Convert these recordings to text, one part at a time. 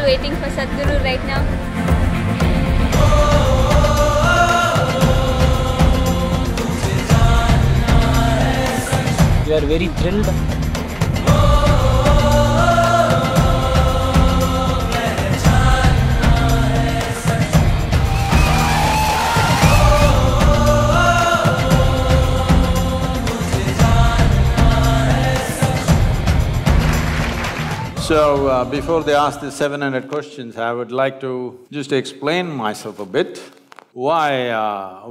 waiting for Sadhguru right now. We are very thrilled. So, before they ask the 700 questions, I would like to just explain myself a bit, why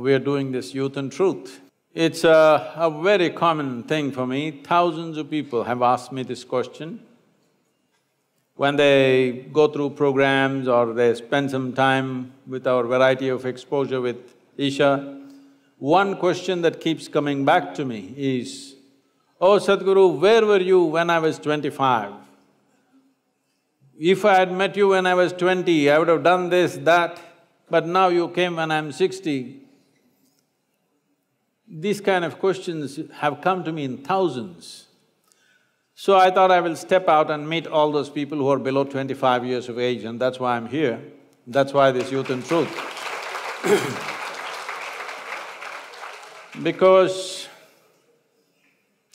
we are doing this Youth and Truth. It's a very common thing for me. Thousands of people have asked me this question. When they go through programs or they spend some time with our variety of exposure with Isha, one question that keeps coming back to me is, "Oh Sadhguru, where were you when I was 25? If I had met you when I was 20, I would have done this, that, but now you came when I'm 60. These kind of questions have come to me in thousands. So I thought I will step out and meet all those people who are below 25 years of age, and that's why I'm here. That's why this Youth and Truth. Because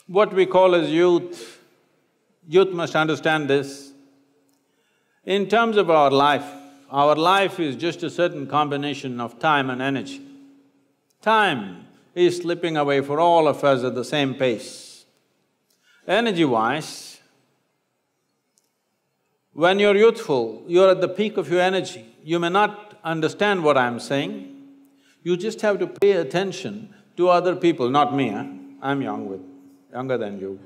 what we call as youth must understand this. In terms of our life is just a certain combination of time and energy. Time is slipping away for all of us at the same pace. Energy-wise, when you're youthful, you're at the peak of your energy. You may not understand what I'm saying, you just have to pay attention to other people, not me, I'm younger than you.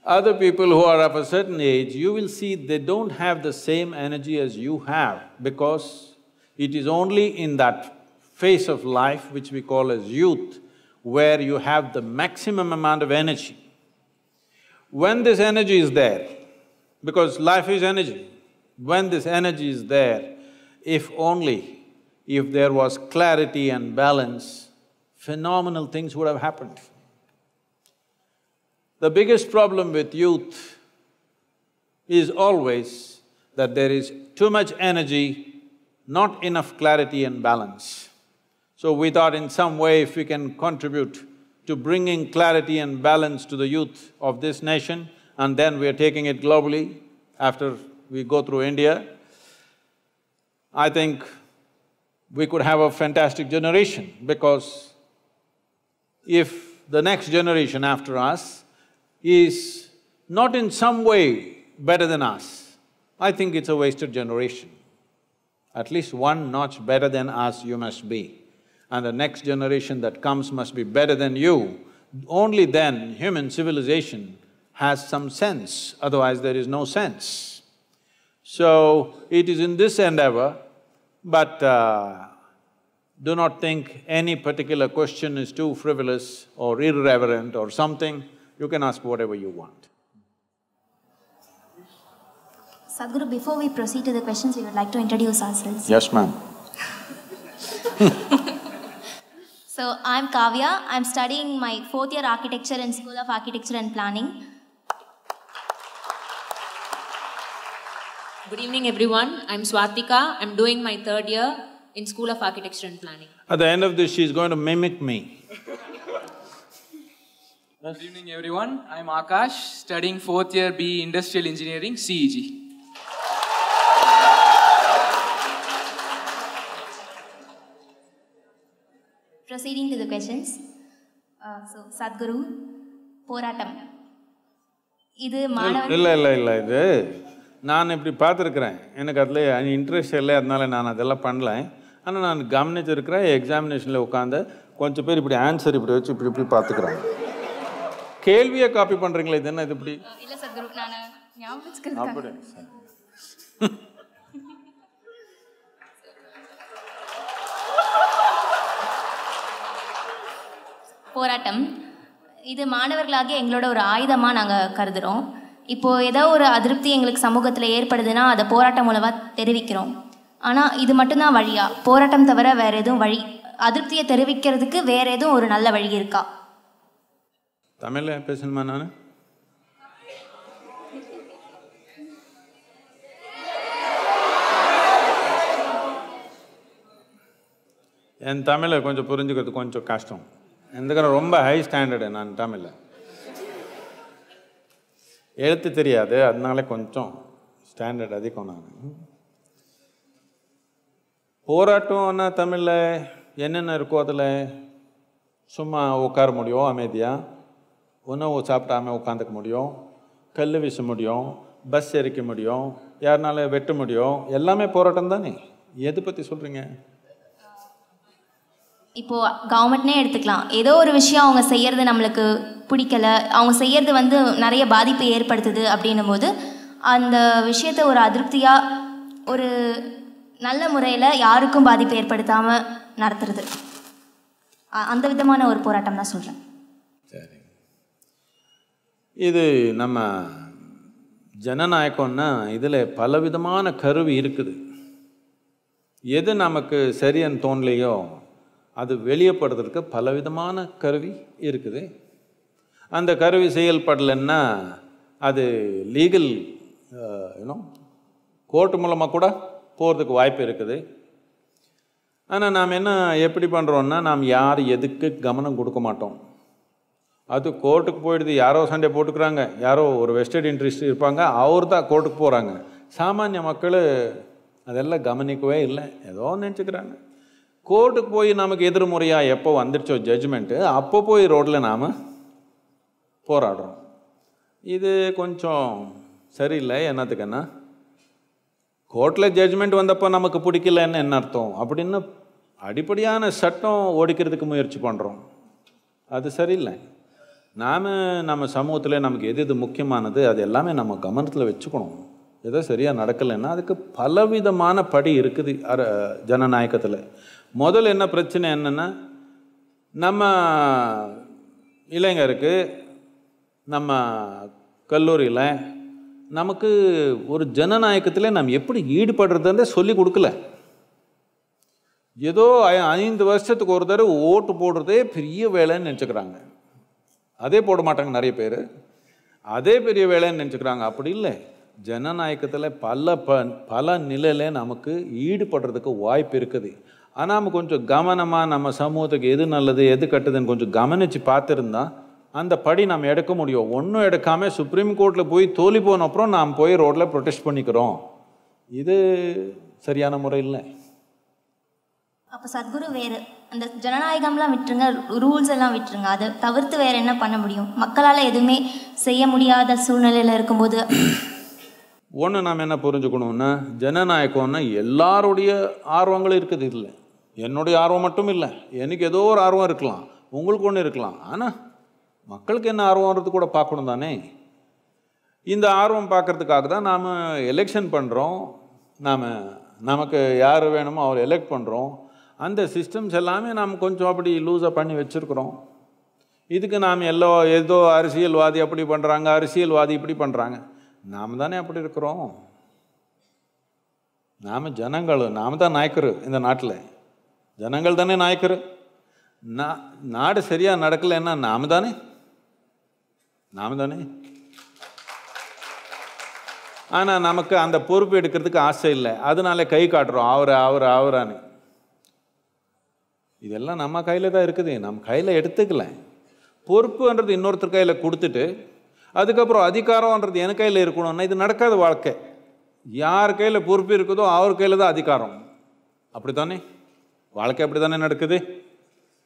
Other people who are of a certain age, you will see they don't have the same energy as you have, because it is only in that phase of life which we call as youth where you have the maximum amount of energy. When this energy is there, because life is energy, when this energy is there, if there was clarity and balance, phenomenal things would have happened. The biggest problem with youth is always that there is too much energy, not enough clarity and balance. So we thought in some way if we can contribute to bringing clarity and balance to the youth of this nation, and then we are taking it globally after we go through India, I think we could have a fantastic generation, because if the next generation after us is not in some way better than us, I think it's a wasted generation. At least one notch better than us you must be, and the next generation that comes must be better than you. Only then human civilization has some sense, otherwise there is no sense. So, it is in this endeavor, but do not think any particular question is too frivolous or irreverent or something. You can ask whatever you want. Sadhguru, before we proceed to the questions, we would like to introduce ourselves. Yes, ma'am. So, I'm Kavya. I'm studying my 4th year architecture in School of Architecture and Planning. Good evening, everyone. I'm Swatika. I'm doing my 3rd year in School of Architecture and Planning. At the end of this, she's going to mimic me. Good evening, everyone. I'm Akash, studying 4th year BE Industrial Engineering, CEG. Proceeding to the questions. So, Sadhguru, Poratam. இது இது நான் இப்படி பார்த்துருக்குறேன், எனக்கு அதில் interest இல்லை, அதனால நான் அதெல்லாம் பண்ணல. ஆனால் நான் கவனிச்சிருக்கிறேன், எக்ஸாமினேஷனில் உட்காந்து கொஞ்சம் பேர் இப்படி ஆன்சர் இப்படி வச்சு இப்படி பார்த்துக்கிறாங்க. கேள்வியை காப்பி பண்றீங்களா? இது என்ன இது இப்படி? இல்ல சத்குரு, நான் ஞாபகம் வச்சுக்கிறேன். அப்படி போராட்டம் இது மாணவர்களாகிய எங்களோட ஒரு ஆயுதமா நாங்க கருதுறோம். இப்போ ஏதோ ஒரு அதிருப்தி எங்களுக்கு சமூகத்துல ஏற்படுதுன்னா அதை போராட்டம் மூலமா தெரிவிக்கிறோம். ஆனா இது மட்டும்தான் வழியா? போராட்டம் தவிர வேற எதுவும் வழி, அதிருப்தியை தெரிவிக்கிறதுக்கு வேற எதுவும் ஒரு நல்ல வழி இருக்கா? தமிழ்ல பேசணுமா நானு? என் தமிழை கொஞ்சம் புரிஞ்சுக்கிறது கொஞ்சம் கஷ்டம். ఎందుకంటే ரொம்ப ஹை ஸ்டாண்டர்டு நான் தமிழில். எழுத்து தெரியாது, அதனால கொஞ்சம் ஸ்டாண்டர்ட் அதிகம். நான் போராட்டம்னா தமிழில் என்னென்ன இருக்கோ அதில் சும்மா உட்கார முடியும், அமைதியாக உணவு சாப்பிடாமல் உட்காந்துக்க முடியும், கல் வீச முடியும், பஸ் எரிக்க முடியும், யாருனால வெட்ட முடியும், எல்லாமே போராட்டம் தானே. எது பற்றி சொல்கிறீங்க? இப்போது கவர்மெண்ட்னே எடுத்துக்கலாம். ஏதோ ஒரு விஷயம் அவங்க செய்கிறது நம்மளுக்கு பிடிக்கல, அவங்க செய்கிறது நிறைய பாதிப்பை ஏற்படுத்துது அப்படின்னும் போது அந்த விஷயத்தை ஒரு அதிருப்தியாக ஒரு நல்ல முறையில் யாருக்கும் பாதிப்பை ஏற்படுத்தாமல் நடத்துறது, அந்த விதமான ஒரு போராட்டம் தான் சொல்கிறேன். சரி, இது நம்ம ஜனநாயகம்னா இதில் பலவிதமான கருவி இருக்குது. எது நமக்கு சரின்னு தோணலையோ அது வெளியப்படுறதுக்கு பலவிதமான கருவி இருக்குது. அந்த கருவி செயல்படலைன்னா அது லீகல் கோர்ட்டு மூலமாக கூட போகிறதுக்கு வாய்ப்பு இருக்குது. ஆனால் நாம் எப்படி பண்ணுறோன்னா, நாம் யார் எதுக்கு கவனம் கொடுக்க மாட்டோம். அது கோர்ட்டுக்கு போயிடுது, யாரோ சண்டை போட்டுக்கிறாங்க, யாரோ ஒரு வெஸ்டட் இன்ட்ரெஸ்ட் இருப்பாங்க, அவர் தான் கோர்ட்டுக்கு போகிறாங்க. சாமானிய மக்கள் அதெல்லாம் கவனிக்கவே இல்லை, ஏதோ நினச்சிக்கிறாங்க. கோர்ட்டுக்கு போய் நமக்கு எதிர்முறையாக எப்போ வந்துடுச்சோ ஜட்ஜ்மெண்ட்டு, அப்போ போய் ரோட்டில் நாம் போராடுறோம். இது கொஞ்சம் சரியில்லை. என்னத்துக்குன்னா, கோர்ட்டில் ஜட்ஜ்மெண்ட் வந்தப்போ நமக்கு பிடிக்கலன்னு என்ன அர்த்தம் அப்படின்னு அடிப்படையான சட்டம் ஓடிக்கிறதுக்கு முயற்சி பண்ணுறோம். அது சரியில்லை. நாம் நம்ம சமூகத்தில் நமக்கு எது எது முக்கியமானது அது எல்லாமே நம்ம கவனத்தில் வச்சுக்கணும். ஏதோ சரியாக நடக்கலைன்னா அதுக்கு பலவிதமான படி இருக்குது ஜனநாயகத்தில். முதல்ல என்ன பிரச்சனை என்னென்னா, நம்ம இளைஞருக்கு நம்ம கல்லூரியில் நமக்கு ஒரு ஜனநாயகத்தில் நம்ம எப்படி ஈடுபடுறதுன்னு சொல்லி கொடுக்கல. ஏதோ 5 வருஷத்துக்கு ஒரு தடவை ஓட்டு போடுறதே பெரிய வேலைன்னு நினச்சிக்கிறாங்க. அதே போட மாட்டாங்க நிறைய பேர், அதே பெரிய வேலைன்னு நினச்சிக்கிறாங்க. அப்படி இல்லை. ஜனநாயகத்தில் பல நிலையில் நமக்கு ஈடுபடுறதுக்கு வாய்ப்பு இருக்குது. ஆனால் நம்ம கொஞ்சம் கவனமாக நம்ம சமூகத்துக்கு எது நல்லது எது கட்டுதுன்னு கொஞ்சம் கவனித்து பார்த்துருந்தா அந்த படி நம்ம எடுக்க முடியும். ஒன்றும் எடுக்காமல் சுப்ரீம் கோர்ட்டில் போய் தோல்வி போன அப்புறம் நாம் போய் ரோட்டில் ப்ரொடெஸ்ட் பண்ணிக்கிறோம். இது சரியான முறை இல்லை. அப்போ சத்குரு வேறு அந்த ஜனநாயகம்லாம் விட்டுருங்க, ரூல்ஸ் எல்லாம் விட்டுருங்க, அதை தவிர்த்து வேறு என்ன பண்ண முடியும்? மக்களால் எதுவுமே செய்ய முடியாத சூழ்நிலையில் இருக்கும்போது ஒன்று நாம் என்ன புரிஞ்சுக்கணுன்னா, ஜனநாயகம்னா எல்லாருடைய ஆர்வங்களும் இருக்குது. இல்லை என்னுடைய ஆர்வம் மட்டும் இல்லை, எனக்கு ஏதோ ஒரு ஆர்வம் இருக்கலாம், உங்களுக்கு ஒன்று இருக்கலாம். ஆனால் மக்களுக்கு என்ன ஆர்வம்ன்றது கூட பார்க்கணும் தானே. இந்த ஆர்வம் பார்க்குறதுக்காக தான் நாம் எலெக்ஷன் பண்ணுறோம். நமக்கு யார் வேணுமோ அவர் எலெக்ட் பண்ணுறோம். அந்த சிஸ்டம்ஸ் எல்லாமே நாம் கொஞ்சம் அப்படி லூஸாக பண்ணி வச்சுருக்குறோம். இதுக்கு நாம் ஏதோ அரசியல்வாதி அப்படி பண்ணுறாங்க, அரசியல்வாதி இப்படி பண்ணுறாங்க. நாம் தானே அப்படி இருக்கிறோம். நாம் ஜனங்கள், நாம் தான் நாயக்கர். இந்த நாட்டில் ஜனங்கள் தானே நாயக்கர். நாடு சரியாக நடக்கலைன்னா நாம் தானே. ஆனால் நமக்கு அந்த பொறுப்பு எடுக்கிறதுக்கு ஆசை இல்லை, அதனால கை காட்டுறோம் அவரான்னு. இதெல்லாம் நம்ம கையில் தான் இருக்குது, நம்ம கையில் எடுத்துக்கல. பொறுப்புன்றது இன்னொருத்தர் கையில் கொடுத்துட்டு அதுக்கப்புறம் அதிகாரம்ன்றது என் கையில் இருக்கணும்னா இது நடக்காத வாழ்க்கை. யார் கையில் பொறுப்பு இருக்குதோ அவர் கையில் தான் அதிகாரம். அப்படி தானே வாழ்க்கை, அப்படி தானே நடக்குது.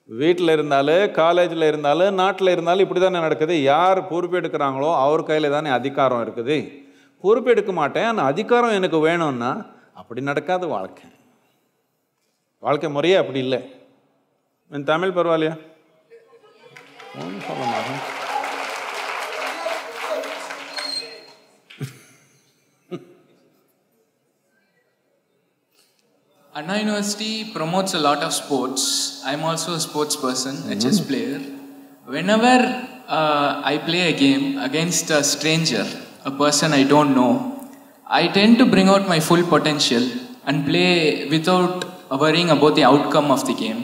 வீட்டில் இருந்தாலும் காலேஜில் இருந்தாலும் நாட்டில் இருந்தாலும் இப்படி தானே நடக்குது. யார் பொறுப்பு எடுக்கிறாங்களோ அவர் கையில் தானே அதிகாரம் இருக்குது. பொறுப்பு எடுக்க மாட்டேன் ஆனால் அதிகாரம் எனக்கு வேணும்னா அப்படி நடக்காது வாழ்க்கை. வாழ்க்கை முறையே அப்படி இல்லை. என் தமிழ் பரவாயில்லையா? ஒன்றும் சொல்ல மாட்டேன். Anna University promotes a lot of sports. I'm also a sports person, a chess player. Whenever I play a game against a stranger, a person I don't know, I tend to bring out my full potential and play without worrying about the outcome of the game.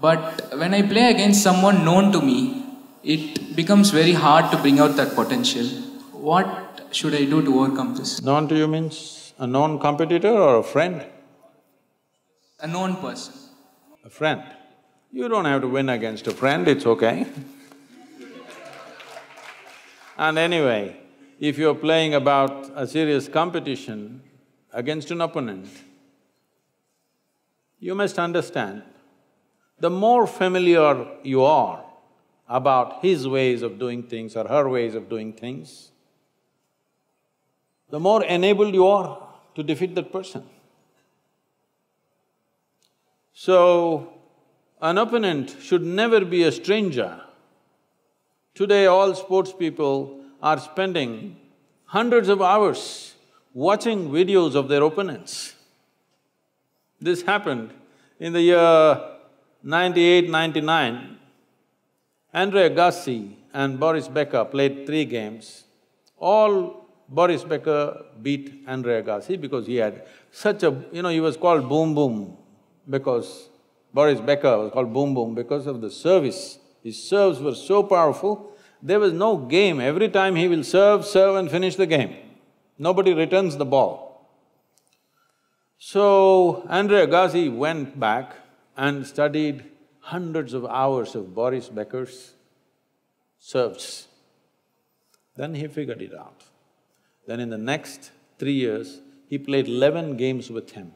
But when I play against someone known to me, it becomes very hard to bring out that potential. What should I do to overcome this? Known to you means a known competitor or a friend? A known person. a friend. You don't have to win against a friend, it's okay. And anyway, if you're playing about a serious competition against an opponent, you must understand, the more familiar you are about his ways of doing things or her ways of doing things, the more enabled you are to defeat that person. So, an opponent should never be a stranger. Today all sports people are spending hundreds of hours watching videos of their opponents. This happened in the year 98, 99. Andre Agassi and Boris Becker played 3 games. All Boris Becker beat Andre Agassi because he had such a… he was called Boom Boom because… Boris Becker was called Boom Boom because of the service. His serves were so powerful, there was no game. Every time he will serve and finish the game. Nobody returns the ball. So, Andre Agassi went back and studied hundreds of hours of Boris Becker's serves. Then he figured it out. Then in the next 3 years, he played 11 games with him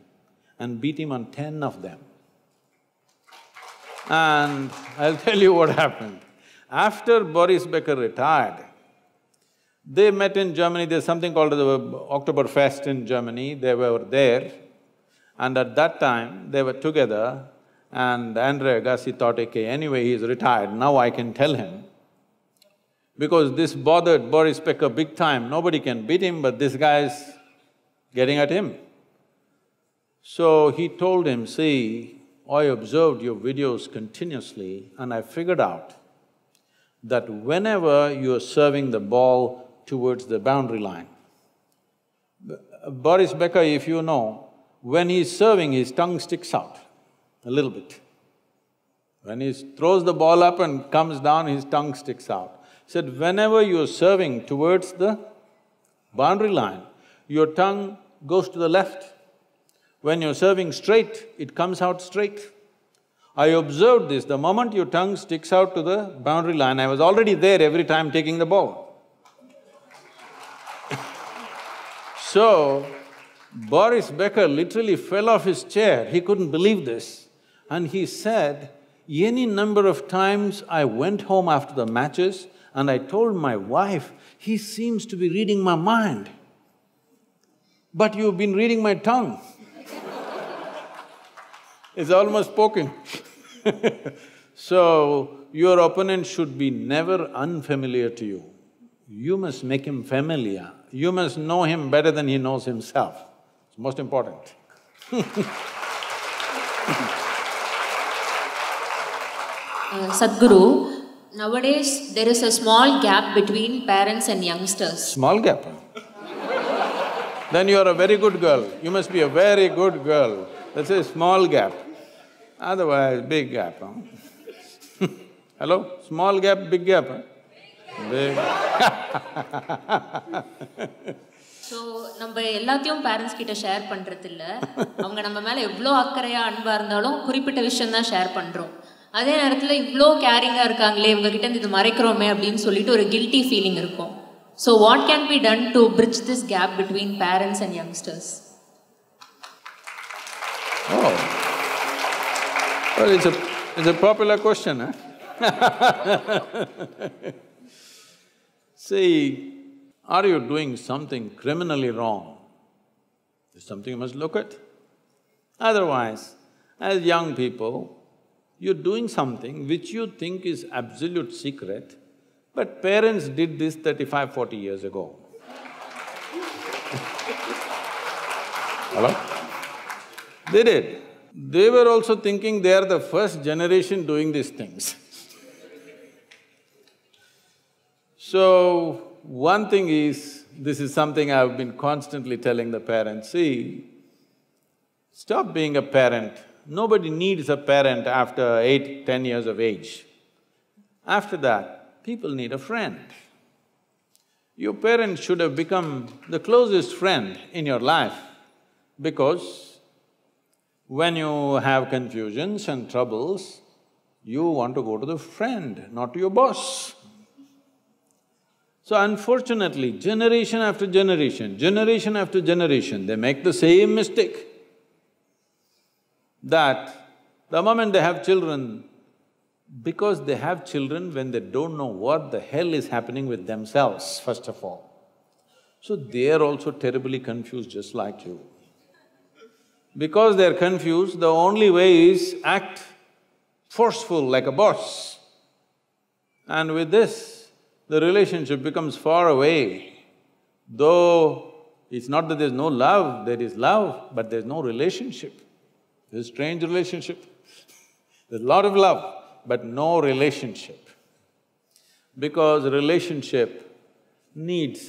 and beat him on 10 of them. And I'll tell you what happened. After Boris Becker retired, they met in Germany, there's something called the Oktoberfest in Germany, they were there. And at that time, they were together and Andre Agassi thought, okay, anyway he's retired, now I can tell him. Because this bothered Boris Becker big time, nobody can beat him but this guy's getting at him. So he told him, see, I observed your videos continuously and I figured out that whenever you're serving the ball towards the boundary line, Boris Becker, if you know, when he's serving, his tongue sticks out a little bit. When he throws the ball up and comes down, his tongue sticks out. He said, whenever you're serving towards the boundary line, your tongue goes to the left. When you're serving straight, it comes out straight. I observed this, the moment your tongue sticks out to the boundary line, I was already there every time taking the ball. So, Boris Becker literally fell off his chair, he couldn't believe this. And he said, any number of times I went home after the matches and I told my wife, he seems to be reading my mind. But you've been reading my tongue. It's almost spoken. So, your opponent should be never unfamiliar to you. You must make him familiar. You must know him better than he knows himself. It's most important. Sadhguru, nowadays there is a small gap between parents and youngsters. Small gap, huh? Then you are a very good girl. You must be a very good girl. That's a small gap. Otherwise, big gap, huh? Hello? Small gap, big gap, huh? Big So, நம்ம எல்லாத்தையும் parents கிட்ட share பண்றதில்ல. அவங்க நம்ம மேல எவ்வளோ அக்கறையா அன்பா இருந்தாலும் குறிப்பிட்ட விஷயம் தான் ஷேர் பண்றோம். அதே நேரத்துல இவ்வளோ கேரிங்கா இருக்காங்களே இவங்க கிட்ட இது மறைக்கிறோமே அப்படின்னு சொல்லிட்டு ஒரு கில்ட்டி ஃபீலிங் இருக்கும். So what can be done to bridge this gap between parents and youngsters? Oh, well, it's a popular question, huh? See, are you doing something criminally wrong? It's something you must look at. Otherwise, as young people, you're doing something which you think is absolute secret, but parents did this 35, 40 years ago. Hello? They did. They were also thinking they are the first generation doing these things. So, one thing is, this is something I've been constantly telling the parents, see, stop being a parent. Nobody needs a parent after 8, 10 years of age. After that, people need a friend. Your parents should have become the closest friend in your life because When you have confusions and troubles, you want to go to the friend, not to your boss. So unfortunately, generation after generation, they make the same mistake, that the moment they have children, because they have children when they don't know what the hell is happening with themselves, first of all. So they are also terribly confused just like you. Because they're confused, the only way is act forceful like a boss. And with this, the relationship becomes far away. Though it's not that there's no love, there is love, but there's no relationship. There's a strange relationship. There's a lot of love, but no relationship. Because relationship needs…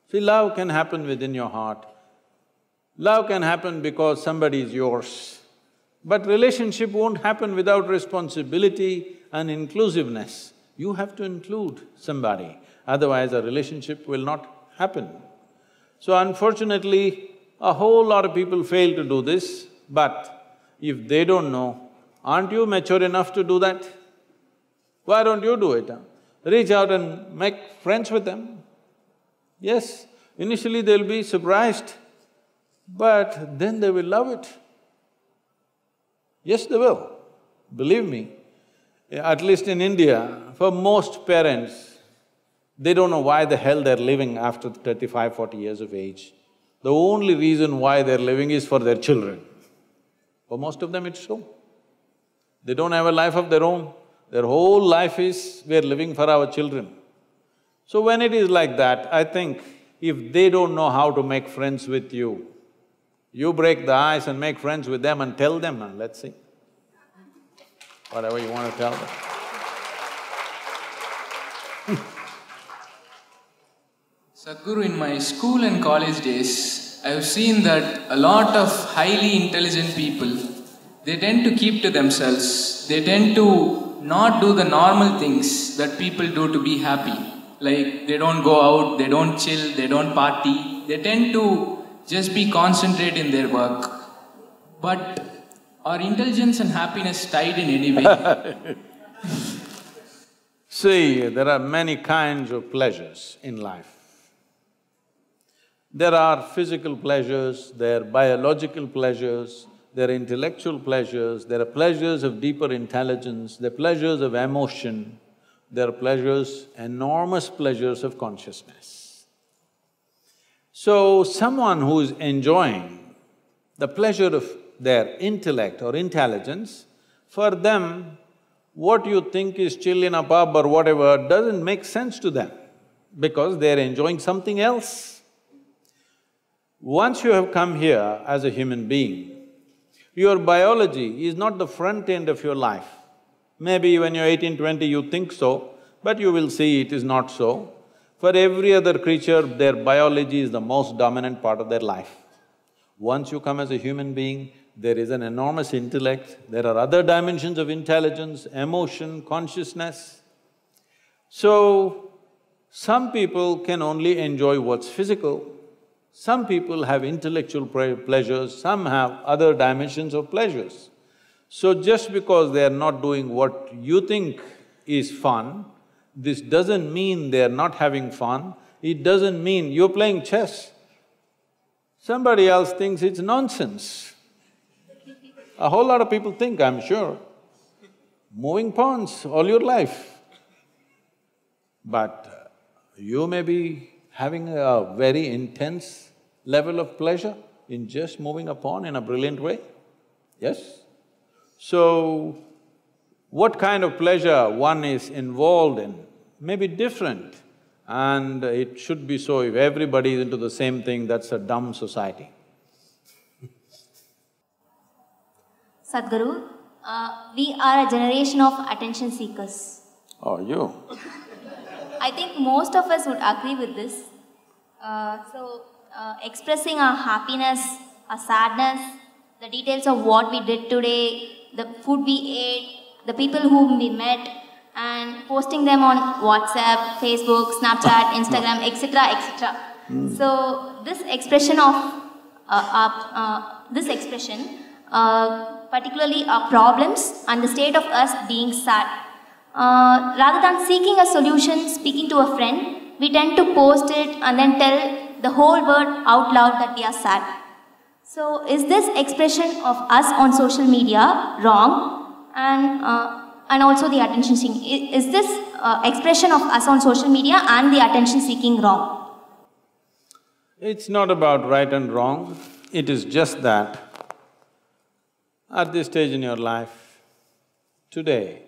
See, love can happen within your heart. Love can happen because somebody is yours. But relationship won't happen without responsibility and inclusiveness. You have to include somebody, otherwise a relationship will not happen. So unfortunately, a whole lot of people fail to do this, but if they don't know, aren't you mature enough to do that? Why don't you do it? Reach out and make friends with them. Yes, initially they'll be surprised, but then they will love it. Yes, they will. Believe me, at least in India, for most parents, they don't know why the hell they're living after 35, 40 years of age. The only reason why they're living is for their children. For most of them, it's so. They don't have a life of their own. Their whole life is, we're living for our children. So when it is like that, I think if they don't know how to make friends with you, you break the ice and make friends with them and tell them, and let's see. Whatever you want to tell them. Sadhguru, in my school and college days, I've seen that a lot of highly intelligent people, they tend to keep to themselves. They tend to not do the normal things that people do to be happy. Like, they don't go out, they don't chill, they don't party. They tend to just be concentrated in their work. But are intelligence and happiness tied in any way? See, there are many kinds of pleasures in life. There are physical pleasures, there are biological pleasures, there are intellectual pleasures, there are pleasures of deeper intelligence, there are pleasures of emotion, there are pleasures, enormous pleasures of consciousness. So, someone who is enjoying the pleasure of their intellect or intelligence, for them, what you think is chill in a pub or whatever doesn't make sense to them, because they're enjoying something else. Once you have come here as a human being, your biology is not the front end of your life. Maybe when you're 18, 20, you think so, but you will see it is not so. For every other creature, their biology is the most dominant part of their life. Once you come as a human being, there is an enormous intellect, there are other dimensions of intelligence, emotion, consciousness. So, some people can only enjoy what's physical, some people have intellectual pleasures, some have other dimensions of pleasures. So just because they are not doing what you think is fun, this doesn't mean they are not having fun, it doesn't mean you're playing chess. Somebody else thinks it's nonsense. A whole lot of people think, I'm sure, moving pawns all your life. But you may be having a very intense level of pleasure in just moving a pawn in a brilliant way, yes? So, what kind of pleasure one is involved in may be different, and it should be so. If everybody is into the same thing, that's a dumb society. Sadhguru, we are a generation of attention seekers. Oh, you? I think most of us would agree with this. Expressing our happiness, our sadness, the details of what we did today, the food we ate, the people whom we met, and posting them on WhatsApp, Facebook, Snapchat, Instagram, etc., etc. So, this expression of this expression, particularly our problems and the state of us being sad. Rather than seeking a solution, speaking to a friend, we tend to post it and then tell the whole world out loud that we are sad. So, is this expression of us on social media wrong? And also the attention seeking. Is this expression of us on social media and the attention seeking wrong? It's not about right and wrong, it is just that at this stage in your life, today,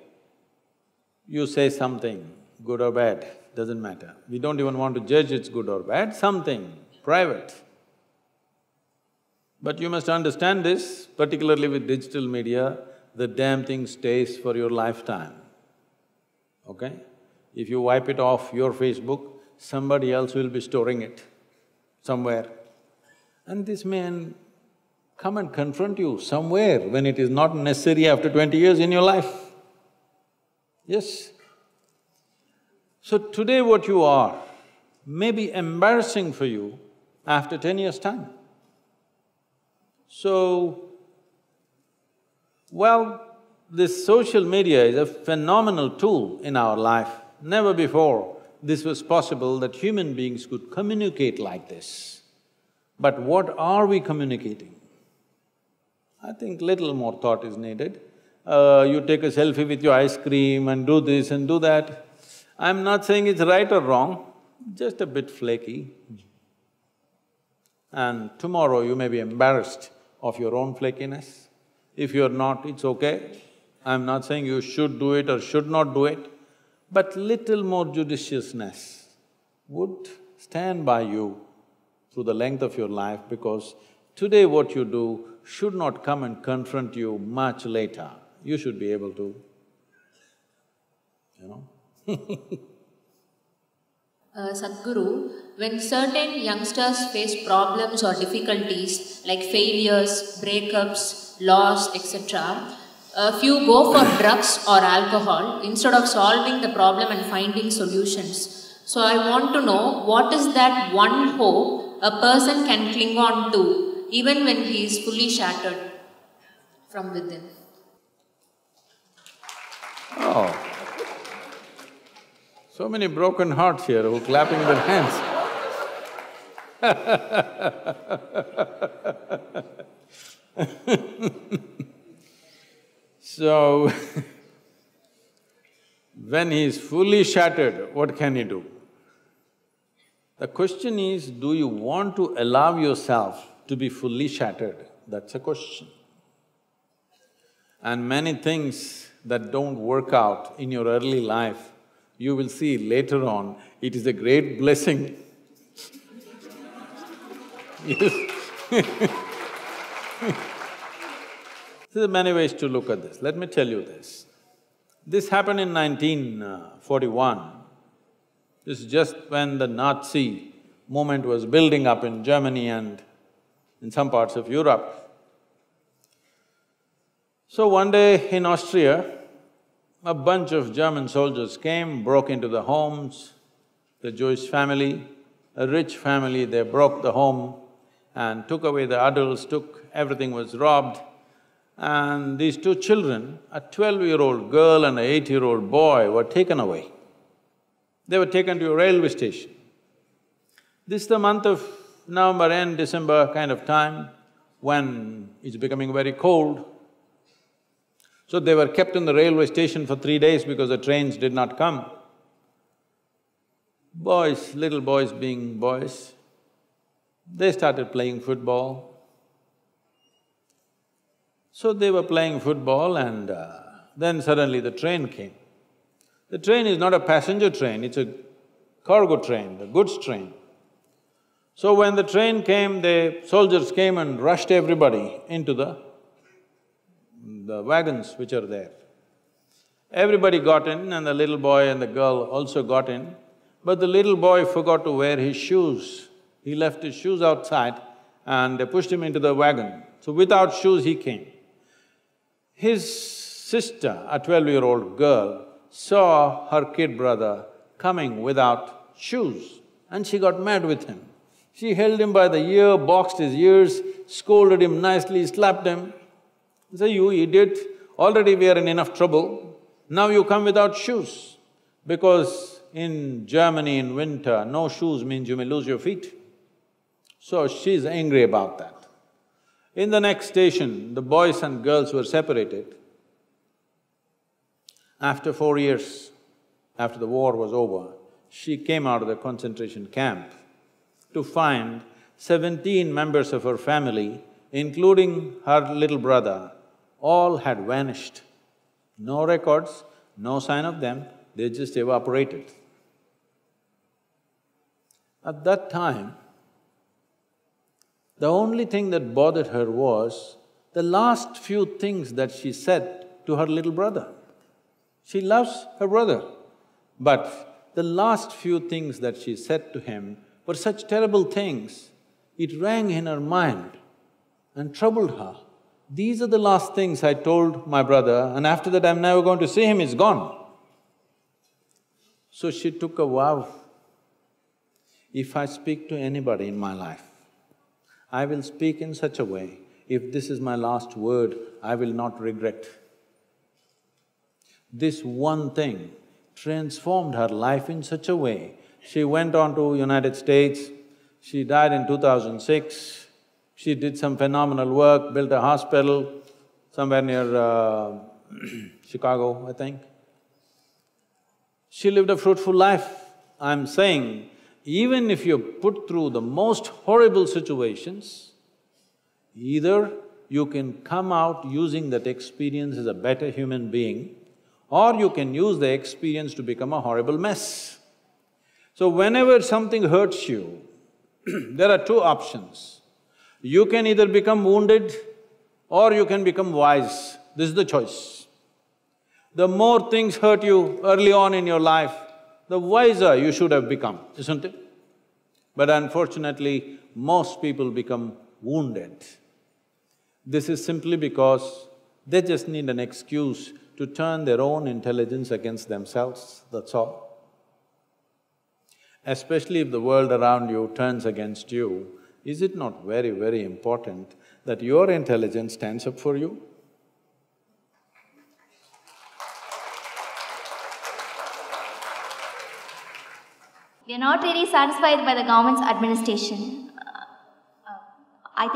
you say something, good or bad, doesn't matter. We don't even want to judge it's good or bad, something private. But you must understand this, particularly with digital media, the damn thing stays for your lifetime, okay? If you wipe it off your Facebook, somebody else will be storing it somewhere. And this may come and confront you somewhere when it is not necessary after 20 years in your life. Yes. So today what you are may be embarrassing for you after 10 years' time. So, well, this social media is a phenomenal tool in our life. Never before this was possible that human beings could communicate like this. But what are we communicating? I think little more thought is needed. You take a selfie with your ice cream and do this and do that. I'm not saying it's right or wrong, just a bit flaky. And tomorrow you may be embarrassed of your own flakiness. If you're not, it's okay. I'm not saying you should do it or should not do it, but little more judiciousness would stand by you through the length of your life, because today what you do should not come and confront you much later. You should be able to, you know. Sadhguru, when certain youngsters face problems or difficulties like failures, breakups, loss, etc., a few go for drugs or alcohol instead of solving the problem and finding solutions. So I want to know, what is that one hope a person can cling on to even when he is fully shattered from within? Oh, so many broken hearts here who are clapping their hands. So, when he is fully shattered, what can he do? The question is, do you want to allow yourself to be fully shattered? That's a question. And many things that don't work out in your early life, you will see later on, it is a great blessing. Yes. There are many ways to look at this. Let me tell you this. This happened in 1941. This is just when the Nazi movement was building up in Germany and in some parts of Europe. So one day in Austria, a bunch of German soldiers came, broke into the homes, the Jewish family, a rich family, they broke the home and took away the adults, everything was robbed. And these two children, a 12-year-old girl and an 8-year-old boy, were taken away. They were taken to a railway station. This is the month of November end, December kind of time, when it's becoming very cold. So they were kept in the railway station for 3 days because the trains did not come. Boys, little boys being boys, they started playing football. So they were playing football and then suddenly the train came. The train is not a passenger train, it's a cargo train, a goods train. So when the train came, the soldiers came and rushed everybody into the wagons which are there. Everybody got in and the little boy and the girl also got in, but the little boy forgot to wear his shoes. He left his shoes outside and they pushed him into the wagon. So without shoes he came. His sister, a 12-year-old girl, saw her kid brother coming without shoes and she got mad with him. She held him by the ear, boxed his ears, scolded him nicely, slapped him. Say, you idiot, already we are in enough trouble, now you come without shoes. Because in Germany in winter, no shoes means you may lose your feet. So she's angry about that. In the next station, the boys and girls were separated. After 4 years, after the war was over, she came out of the concentration camp to find 17 members of her family, including her little brother, all had vanished. No records, no sign of them, they just evaporated. At that time, the only thing that bothered her was the last few things that she said to her little brother. She loves her brother, but the last few things that she said to him were such terrible things, it rang in her mind and troubled her. These are the last things I told my brother, and after that I'm never going to see him, he's gone. So she took a vow, if I speak to anybody in my life, I will speak in such a way, if this is my last word, I will not regret. This one thing transformed her life in such a way. She went on to United States, she died in 2006, she did some phenomenal work, built a hospital somewhere near Chicago, I think. She lived a fruitful life. I'm saying, even if you're put through the most horrible situations, either you can come out using that experience as a better human being, or you can use the experience to become a horrible mess. So whenever something hurts you, there are two options. You can either become wounded or you can become wise. This is the choice. The more things hurt you early on in your life, the wiser you should have become, isn't it? But unfortunately, most people become wounded. This is simply because they just need an excuse to turn their own intelligence against themselves, that's all. Especially if the world around you turns against you, is it not very, very important that your intelligence stands up for you? We are not really satisfied by the government's administration. I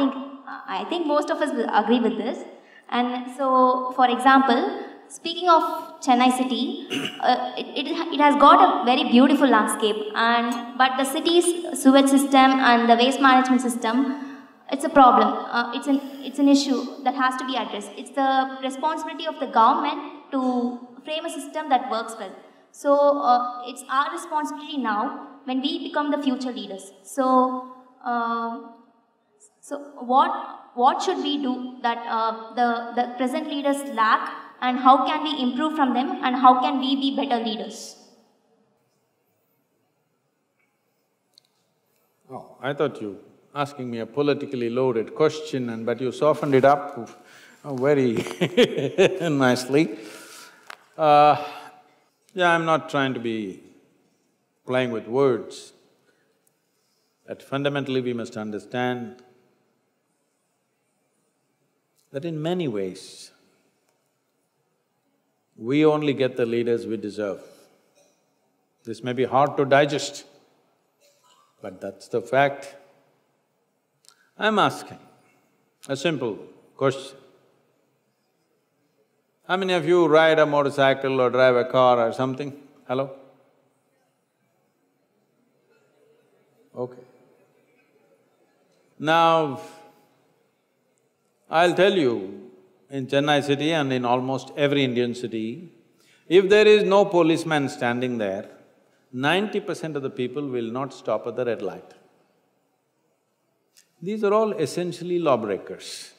think most of us will agree with this. And so, for example, speaking of Chennai city, it has got a very beautiful landscape, but the city's sewage system and the waste management system, it's a problem. It's an issue that has to be addressed. It's the responsibility of the government to frame a system that works well. So it's our responsibility now when we become the future leaders. So what should we do that the present leaders lack, and how can we improve from them, and how can we be better leaders? Oh, I thought you asking me a politically loaded question, but you softened it up very nicely. Yeah, I'm not trying to be playing with words, but fundamentally we must understand that in many ways, we only get the leaders we deserve. This may be hard to digest, but that's the fact. I'm asking a simple question. How many of you ride a motorcycle or drive a car or something? Hello? Okay. Now, I'll tell you, in Chennai city and in almost every Indian city, if there is no policeman standing there, 90% of the people will not stop at the red light. These are all essentially lawbreakers.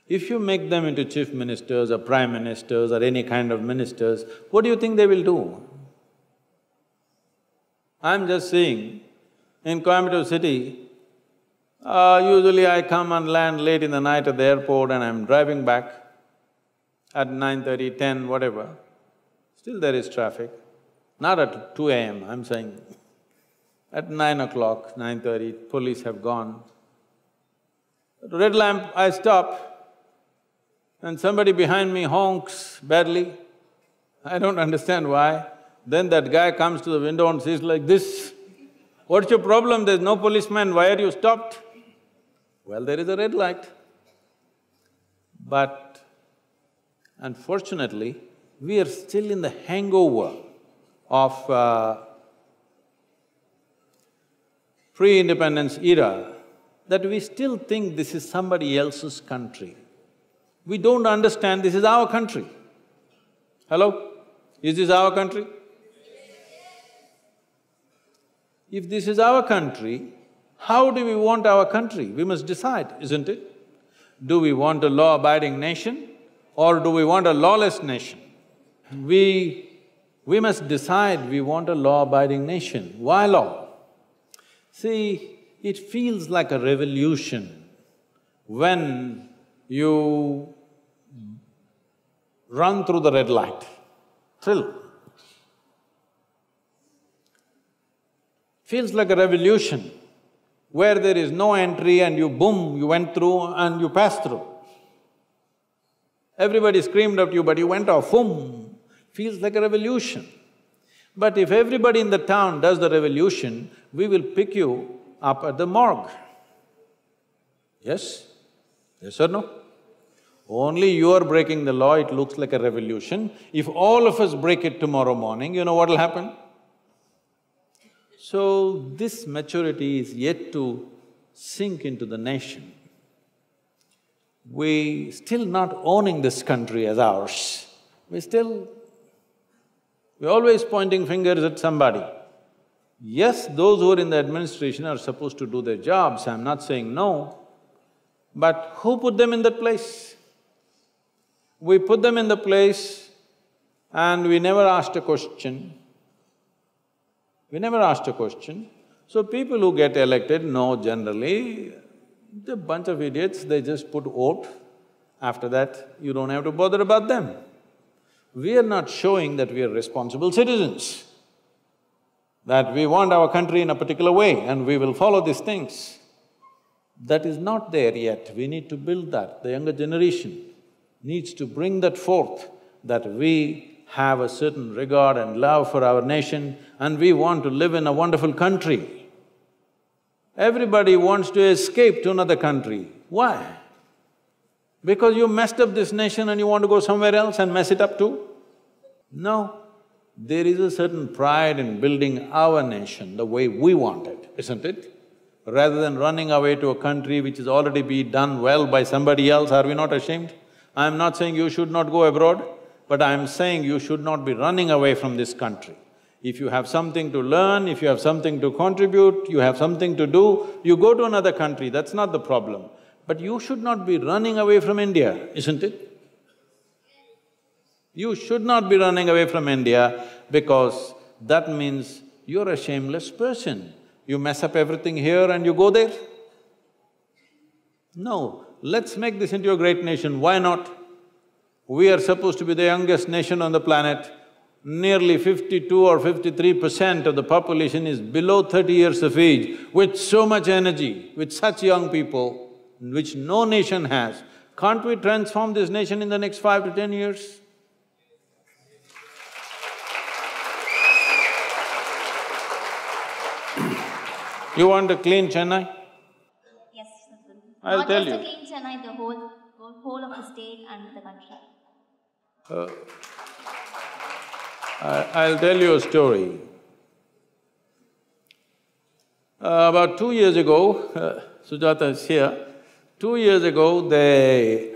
If you make them into chief ministers or prime ministers or any kind of ministers, what do you think they will do? I'm just saying, in Coimbatore city, usually I come and land late in the night at the airport and I'm driving back at 9:30, 10, whatever, still there is traffic. Not at 2 a.m., I'm saying. At 9 o'clock, 9:30, police have gone. Red lamp, I stop, and somebody behind me honks badly. I don't understand why. Then that guy comes to the window and says like this, "What's your problem? There's no policeman, why are you stopped?" Well, there is a red light. But unfortunately, we are still in the hangover of pre-independence era, that we still think this is somebody else's country. We don't understand this is our country. Hello? Is this our country? If this is our country, how do we want our country? We must decide, isn't it? Do we want a law-abiding nation or do we want a lawless nation? We must decide we want a law-abiding nation. Why law? See, it feels like a revolution when you run through the red light. Thrill. Feels like a revolution where there is no entry and you boom, you went through and you passed through. Everybody screamed at you but you went off, boom, feels like a revolution. But if everybody in the town does the revolution, we will pick you up at the morgue. Yes? Yes or no? Only you are breaking the law, it looks like a revolution. If all of us break it tomorrow morning, you know what will happen? So, this maturity is yet to sink into the nation. We still not owning this country as ours. We're always pointing fingers at somebody. Yes, those who are in the administration are supposed to do their jobs, I'm not saying no, but who put them in that place? We put them in the place and we never asked a question. We never asked a question. So people who get elected know generally, they're a bunch of idiots, they just put vote. After that, you don't have to bother about them. We are not showing that we are responsible citizens, that we want our country in a particular way and we will follow these things. That is not there yet, we need to build that. The younger generation needs to bring that forth, that we have a certain regard and love for our nation and we want to live in a wonderful country. Everybody wants to escape to another country. Why? Because you messed up this nation and you want to go somewhere else and mess it up too? No, there is a certain pride in building our nation the way we want it, isn't it? Rather than running away to a country which has already been done well by somebody else, are we not ashamed? I'm not saying you should not go abroad, but I'm saying you should not be running away from this country. If you have something to learn, if you have something to contribute, you have something to do, you go to another country, that's not the problem. But you should not be running away from India, isn't it? You should not be running away from India because that means you're a shameless person. You mess up everything here and you go there. No, let's make this into a great nation, why not? We are supposed to be the youngest nation on the planet. Nearly 52 or 53% of the population is below 30 years of age, with so much energy, with such young people, which no nation has. Can't we transform this nation in the next 5 to 10 years? You want to clean Chennai? Yes, Sadhguru. I'll tell you. Not just to clean Chennai, the whole of the state and the country. I'll tell you a story. About 2 years ago, Sujata is here, 2 years ago they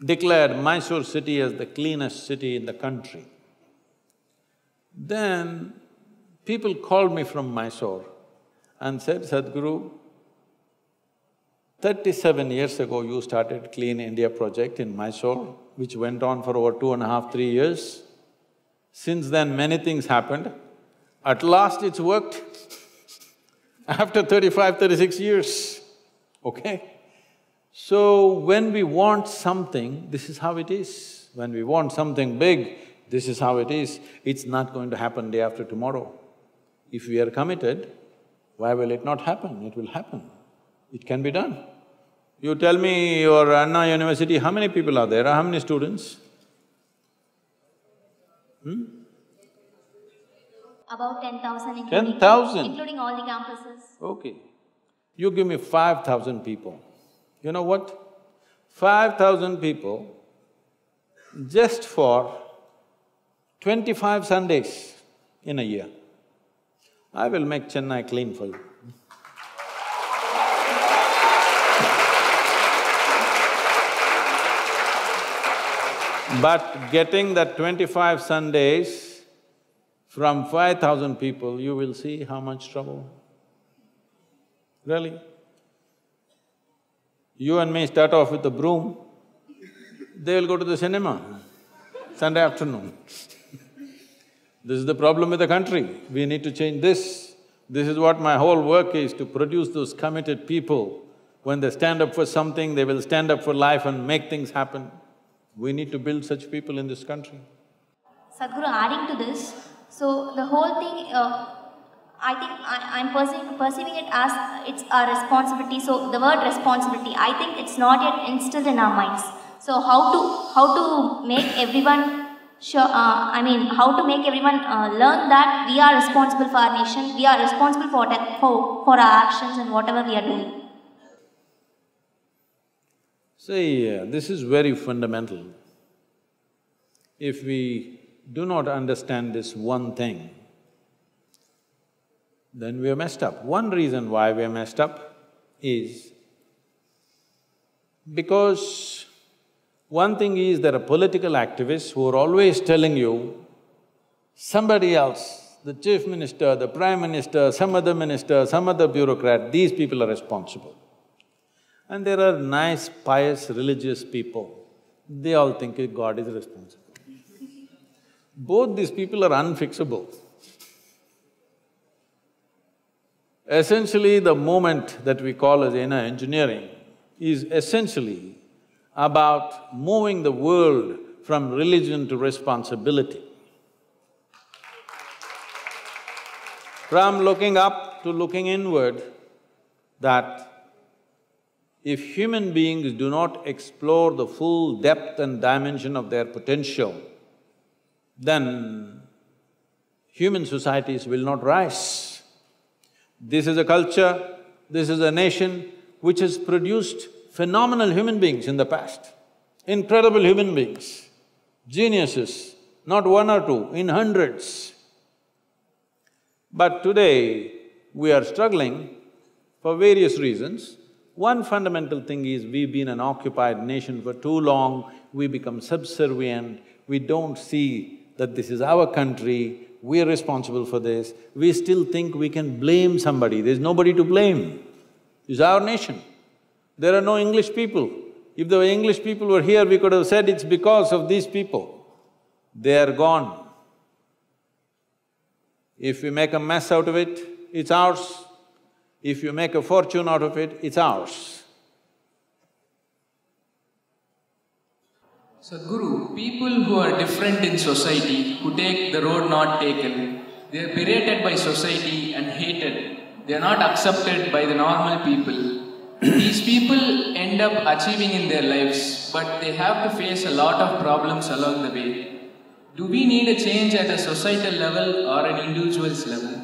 declared Mysore city as the cleanest city in the country. Then people called me from Mysore and said, Sadhguru, 37 years ago you started Clean India project in Mysore, which went on for over 2.5, 3 years. Since then many things happened. At last it's worked after 35, 36 years, okay? So when we want something, this is how it is. When we want something big, this is how it is. It's not going to happen day after tomorrow. If we are committed, why will it not happen? It will happen. It can be done. You tell me your Anna University, how many people are there? How many students? About 10,000 including… 10,000? Including all the campuses. Okay. You give me 5,000 people. You know what? 5,000 people just for 25 Sundays in a year. I will make Chennai clean for you. But getting that 25 Sundays from 5,000 people, you will see how much trouble. Really? You and me start off with a broom, they will go to the cinema Sunday afternoon. This is the problem with the country. We need to change this. This is what my whole work is, to produce those committed people. When they stand up for something, they will stand up for life and make things happen. We need to build such people in this country. Sadhguru, adding to this, so the whole thing, I think I'm perceiving it as it's our responsibility. So the word responsibility, I think it's not yet instilled in our minds. So how to make everyone sure, how to make everyone learn that we are responsible for our nation, we are responsible for our actions and whatever we are doing. See, this is very fundamental. If we do not understand this one thing, then we are messed up. One reason why we are messed up is because one thing is there are political activists who are always telling you, somebody else, the chief minister, the prime minister, some other bureaucrat, these people are responsible. And there are nice, pious, religious people, they all think God is responsible. Both these people are unfixable. Essentially, the movement that we call as inner engineering is essentially about moving the world from religion to responsibility. From looking up to looking inward, that if human beings do not explore the full depth and dimension of their potential, then human societies will not rise. This is a culture, this is a nation which has produced phenomenal human beings in the past, incredible human beings, geniuses, not one or two, in hundreds. But today, we are struggling for various reasons. One fundamental thing is we've been an occupied nation for too long, we become subservient, we don't see that this is our country, we are responsible for this, we still think we can blame somebody, there's nobody to blame. It's our nation. There are no English people. If the English people were here, we could have said it's because of these people. They are gone. If we make a mess out of it, it's ours. If you make a fortune out of it, it's ours. Sadhguru, people who are different in society, who take the road not taken, they are berated by society and hated. They are not accepted by the normal people. These people end up achieving in their lives, but they have to face a lot of problems along the way. Do we need a change at a societal level or an individual's level?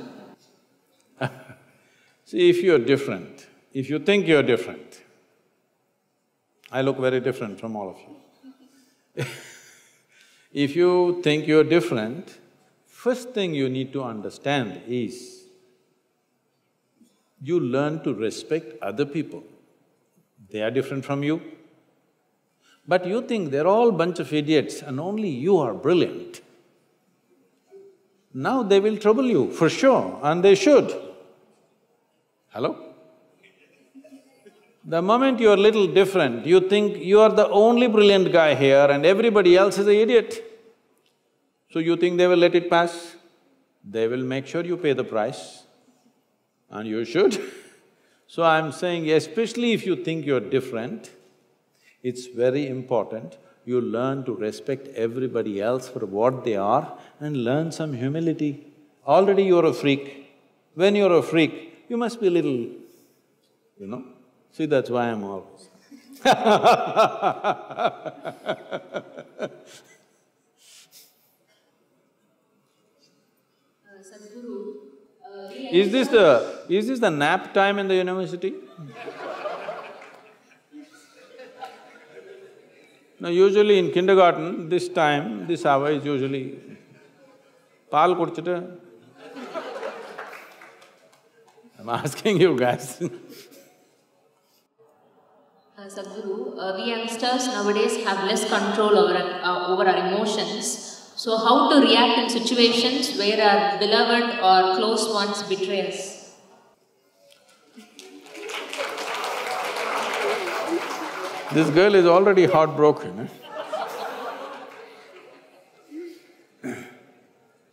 See, if you're different, if you think you're different, I look very different from all of you. If you think you're different, first thing you need to understand is you learn to respect other people. They are different from you. But you think they're all bunch of idiots and only you are brilliant. Now they will trouble you, for sure, and they should. Hello? The moment you're a little different, you think you are the only brilliant guy here and everybody else is an idiot. So you think they will let it pass? They will make sure you pay the price, and you should. So I'm saying, especially if you think you're different, it's very important you learn to respect everybody else for what they are and learn some humility. Already you're a freak, When you're a freak, you must be a little, See, that's why I'm always Sadhguru, Is this the nap time in the university? Now, usually in kindergarten, this time, this hour is usually paal kudichittu. I'm asking you guys. Sadhguru, we youngsters nowadays have less control over our emotions. So how to react in situations where our beloved or close ones betray us? This girl is already heartbroken.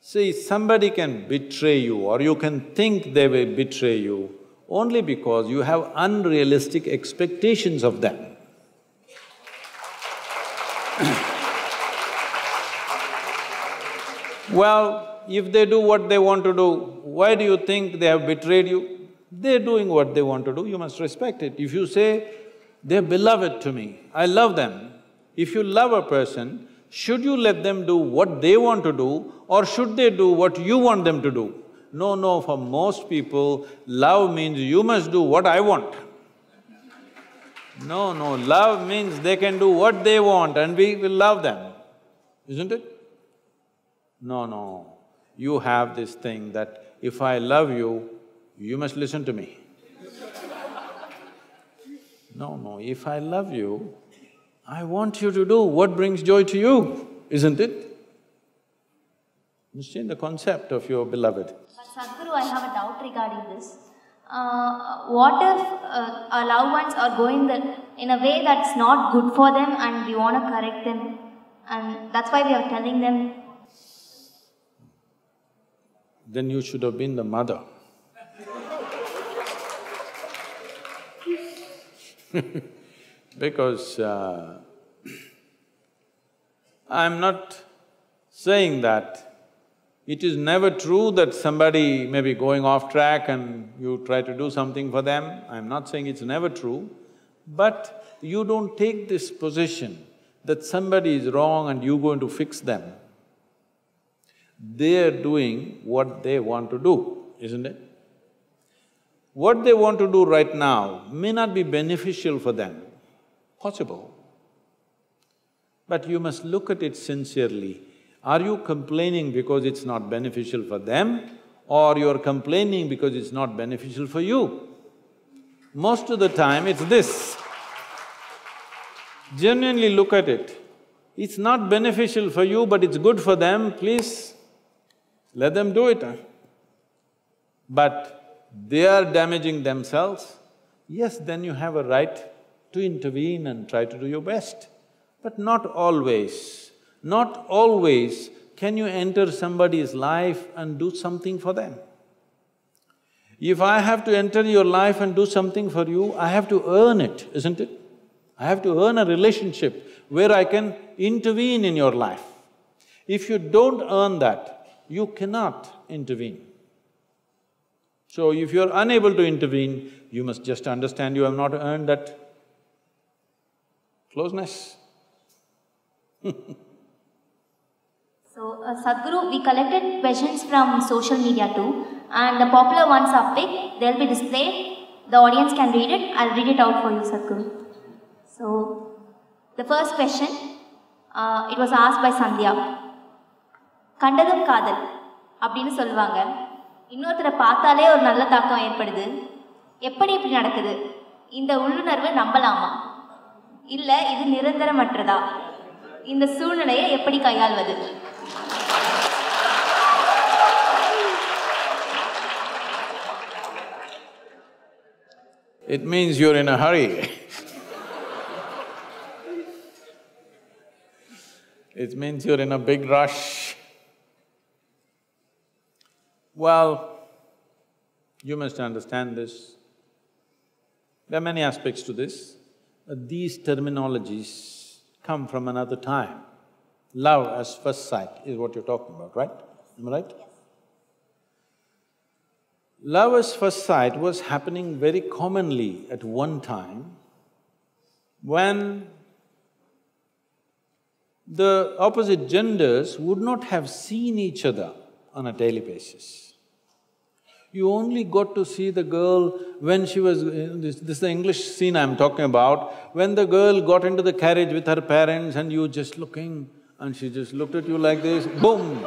See, somebody can betray you or you can think they will betray you only because you have unrealistic expectations of them. Well, if they do what they want to do, why do you think they have betrayed you? They're doing what they want to do, you must respect it. If you say, they're beloved to me, I love them. If you love a person, should you let them do what they want to do or should they do what you want them to do? No, for most people, love means you must do what I want. No, love means they can do what they want and we will love them, isn't it? No, you have this thing that if I love you, you must listen to me. No, if I love you, I want you to do what brings joy to you, isn't it? Understand the concept of your beloved. But Sadhguru, I have a doubt regarding this. What if our loved ones are going in a way that's not good for them and we want to correct them and that's why we are telling them? Then you should have been the mother. Because I'm not saying that it is never true that somebody may be going off track and you try to do something for them. I'm not saying it's never true, but you don't take this position that somebody is wrong and you're going to fix them. They're doing what they want to do, isn't it? What they want to do right now may not be beneficial for them, possible. But you must look at it sincerely. Are you complaining because it's not beneficial for them or you're complaining because it's not beneficial for you? Most of the time it's this. Genuinely look at it. It's not beneficial for you but it's good for them, please let them do it. But they are damaging themselves, yes, then you have a right to intervene and try to do your best. But not always can you enter somebody's life and do something for them. If I have to enter your life and do something for you, I have to earn it, isn't it? I have to earn a relationship where I can intervene in your life. If you don't earn that, you cannot intervene. So if you're unable to intervene, you must just understand you have not earned that closeness. So, Sadhguru, we collected questions from social media too, and the popular ones are picked, they'll be displayed, the audience can read it, I'll read it out for you, Sadhguru. So, the first question, it was asked by Sandhya. கண்டதும் காதல் அப்படின்னு சொல்லுவாங்க. இன்னொருத்தரை பார்த்தாலே ஒரு நல்ல தாக்கம் ஏற்படுது. எப்படி இப்படி நடக்குது? இந்த உள்ளுணர்வு நம்பலாமா? இல்ல இது நிரந்தரமற்றதா? இந்த சூழ்நிலையை எப்படி கையாள்வது? It means you're in a hurry. It means you're in a big rush. Well, you must understand this. There are many aspects to this. These terminologies come from another time. Love as first sight is what you're talking about, right? Am I right? Love at first sight was happening very commonly at one time when the opposite genders would not have seen each other on a daily basis. You only got to see the girl when she was… this is the English scene I'm talking about, when the girl got into the carriage with her parents and you just looking and she just looked at you like this, boom!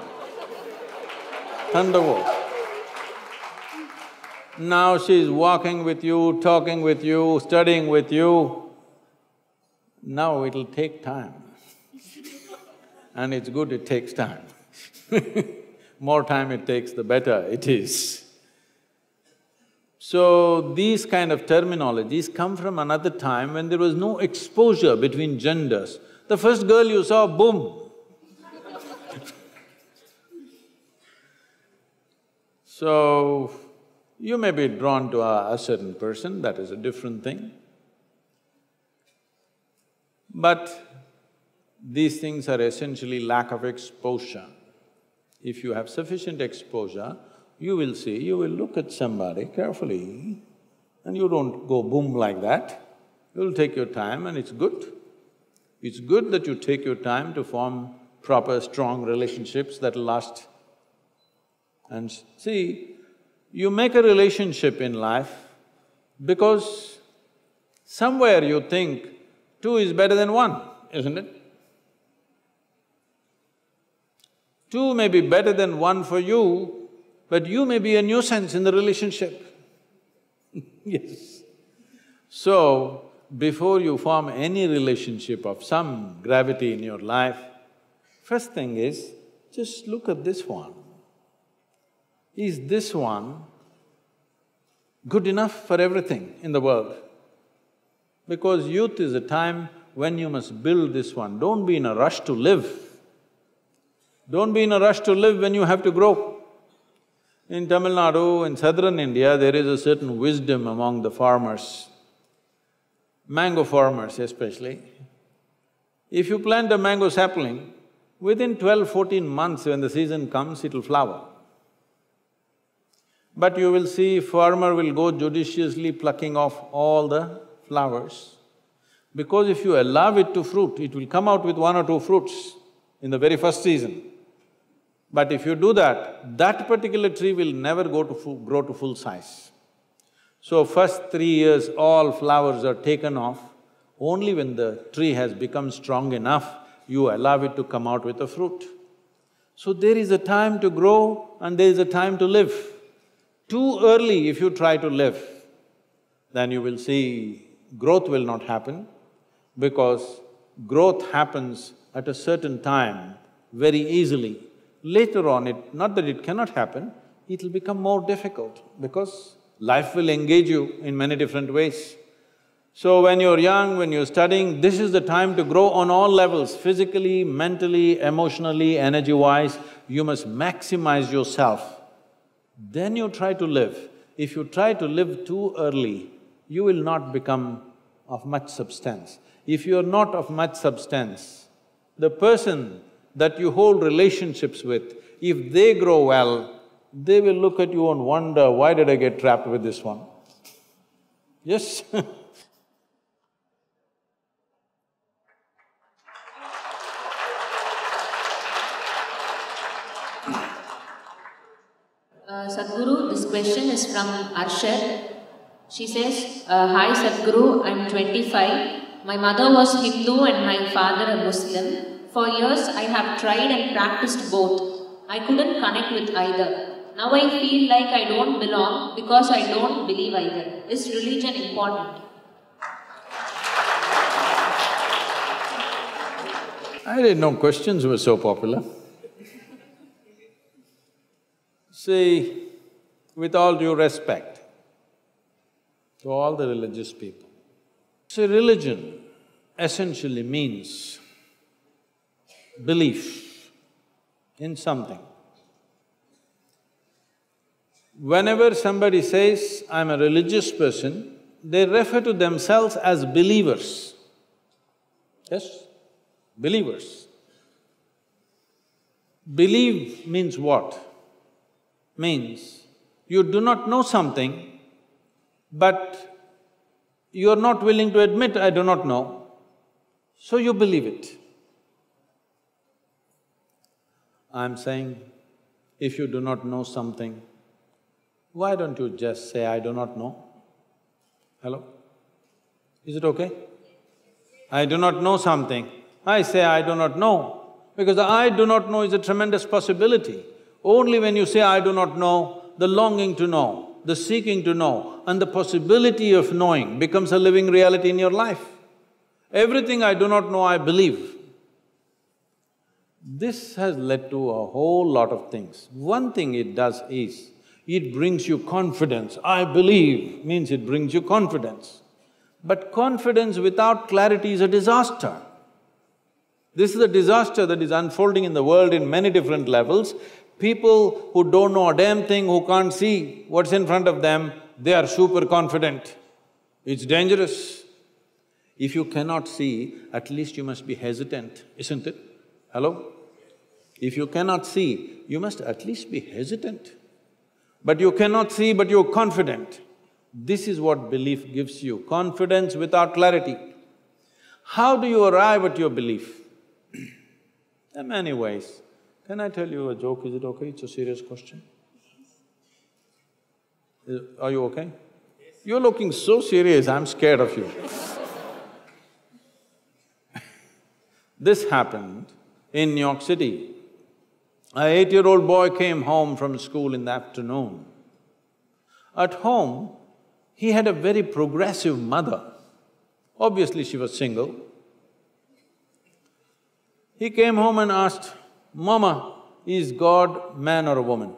Thunderbolt. Now she's walking with you, talking with you, studying with you. Now it'll take time. And it's good it takes time. More time it takes, the better it is. So, these kind of terminologies come from another time when there was no exposure between genders. The first girl you saw, boom! So, you may be drawn to a certain person, that is a different thing. But these things are essentially lack of exposure. If you have sufficient exposure, you will see, you will look at somebody carefully and you don't go boom like that. You'll take your time and it's good. It's good that you take your time to form proper, strong relationships that'll last. And see, you make a relationship in life because somewhere you think two is better than one, isn't it? Two may be better than one for you, but you may be a nuisance in the relationship. Yes. So, before you form any relationship of some gravity in your life, first thing is, just look at this one. Is this one good enough for everything in the world? Because youth is a time when you must build this one. Don't be in a rush to live. Don't be in a rush to live when you have to grow. In Tamil Nadu, in southern India, there is a certain wisdom among the farmers, mango farmers especially. If you plant a mango sapling, within 12–14 months when the season comes, it'll flower. But you will see farmer will go judiciously plucking off all the flowers, because if you allow it to fruit, it will come out with 1 or 2 fruits in the very first season. But if you do that, that particular tree will never grow to full size. So first 3 years, all flowers are taken off. Only when the tree has become strong enough, you allow it to come out with a fruit. So there is a time to grow and there is a time to live. Too early if you try to live, then you will see growth will not happen, because growth happens at a certain time very easily. Later on, not that it cannot happen, it'll become more difficult because life will engage you in many different ways. So when you're young, when you're studying, this is the time to grow on all levels, physically, mentally, emotionally, energy-wise. You must maximize yourself. Then you try to live. If you try to live too early, you will not become of much substance. If you're not of much substance, the person that you hold relationships with, if they grow well, they will look at you and wonder, why did I get trapped with this one? Yes Sadhguru, this question is from Arshad. She says, Hi Sadhguru, I'm 25. My mother was Hindu and my father a Muslim. For years I have tried and practiced both. I couldn't connect with either. Now I feel like I don't belong because I don't believe either. Is religion important? I didn't know questions were so popular. See, with all due respect to all the religious people, see, religion essentially means belief in something. Whenever somebody says, I'm a religious person, they refer to themselves as believers. Yes? Believers. Believe means what? Means You do not know something, but you're not willing to admit, I do not know, so you believe it. I'm saying, if you do not know something, why don't you just say, I do not know? Hello? Is it okay? I do not know something, I say I do not know, because the I do not know is a tremendous possibility. Only when you say I do not know, the longing to know, the seeking to know, and the possibility of knowing becomes a living reality in your life. Everything I do not know, I believe. This has led to a whole lot of things. One thing it does is, it brings you confidence. I believe means it brings you confidence. But confidence without clarity is a disaster. This is a disaster that is unfolding in the world in many different levels. People who don't know a damn thing, who can't see what's in front of them, they are super confident. It's dangerous. If you cannot see, at least you must be hesitant, isn't it? Hello? If you cannot see, you must at least be hesitant. But you cannot see, but you're confident. This is what belief gives you, confidence without clarity. How do you arrive at your belief? There are many ways. Can I tell you a joke? Is it okay? It's a serious question. Are you okay? You're looking so serious, I'm scared of you. This happened in New York City. An 8-year-old boy came home from school in the afternoon. At home, he had a very progressive mother. Obviously, she was single. He came home and asked, Mama, is God man or a woman?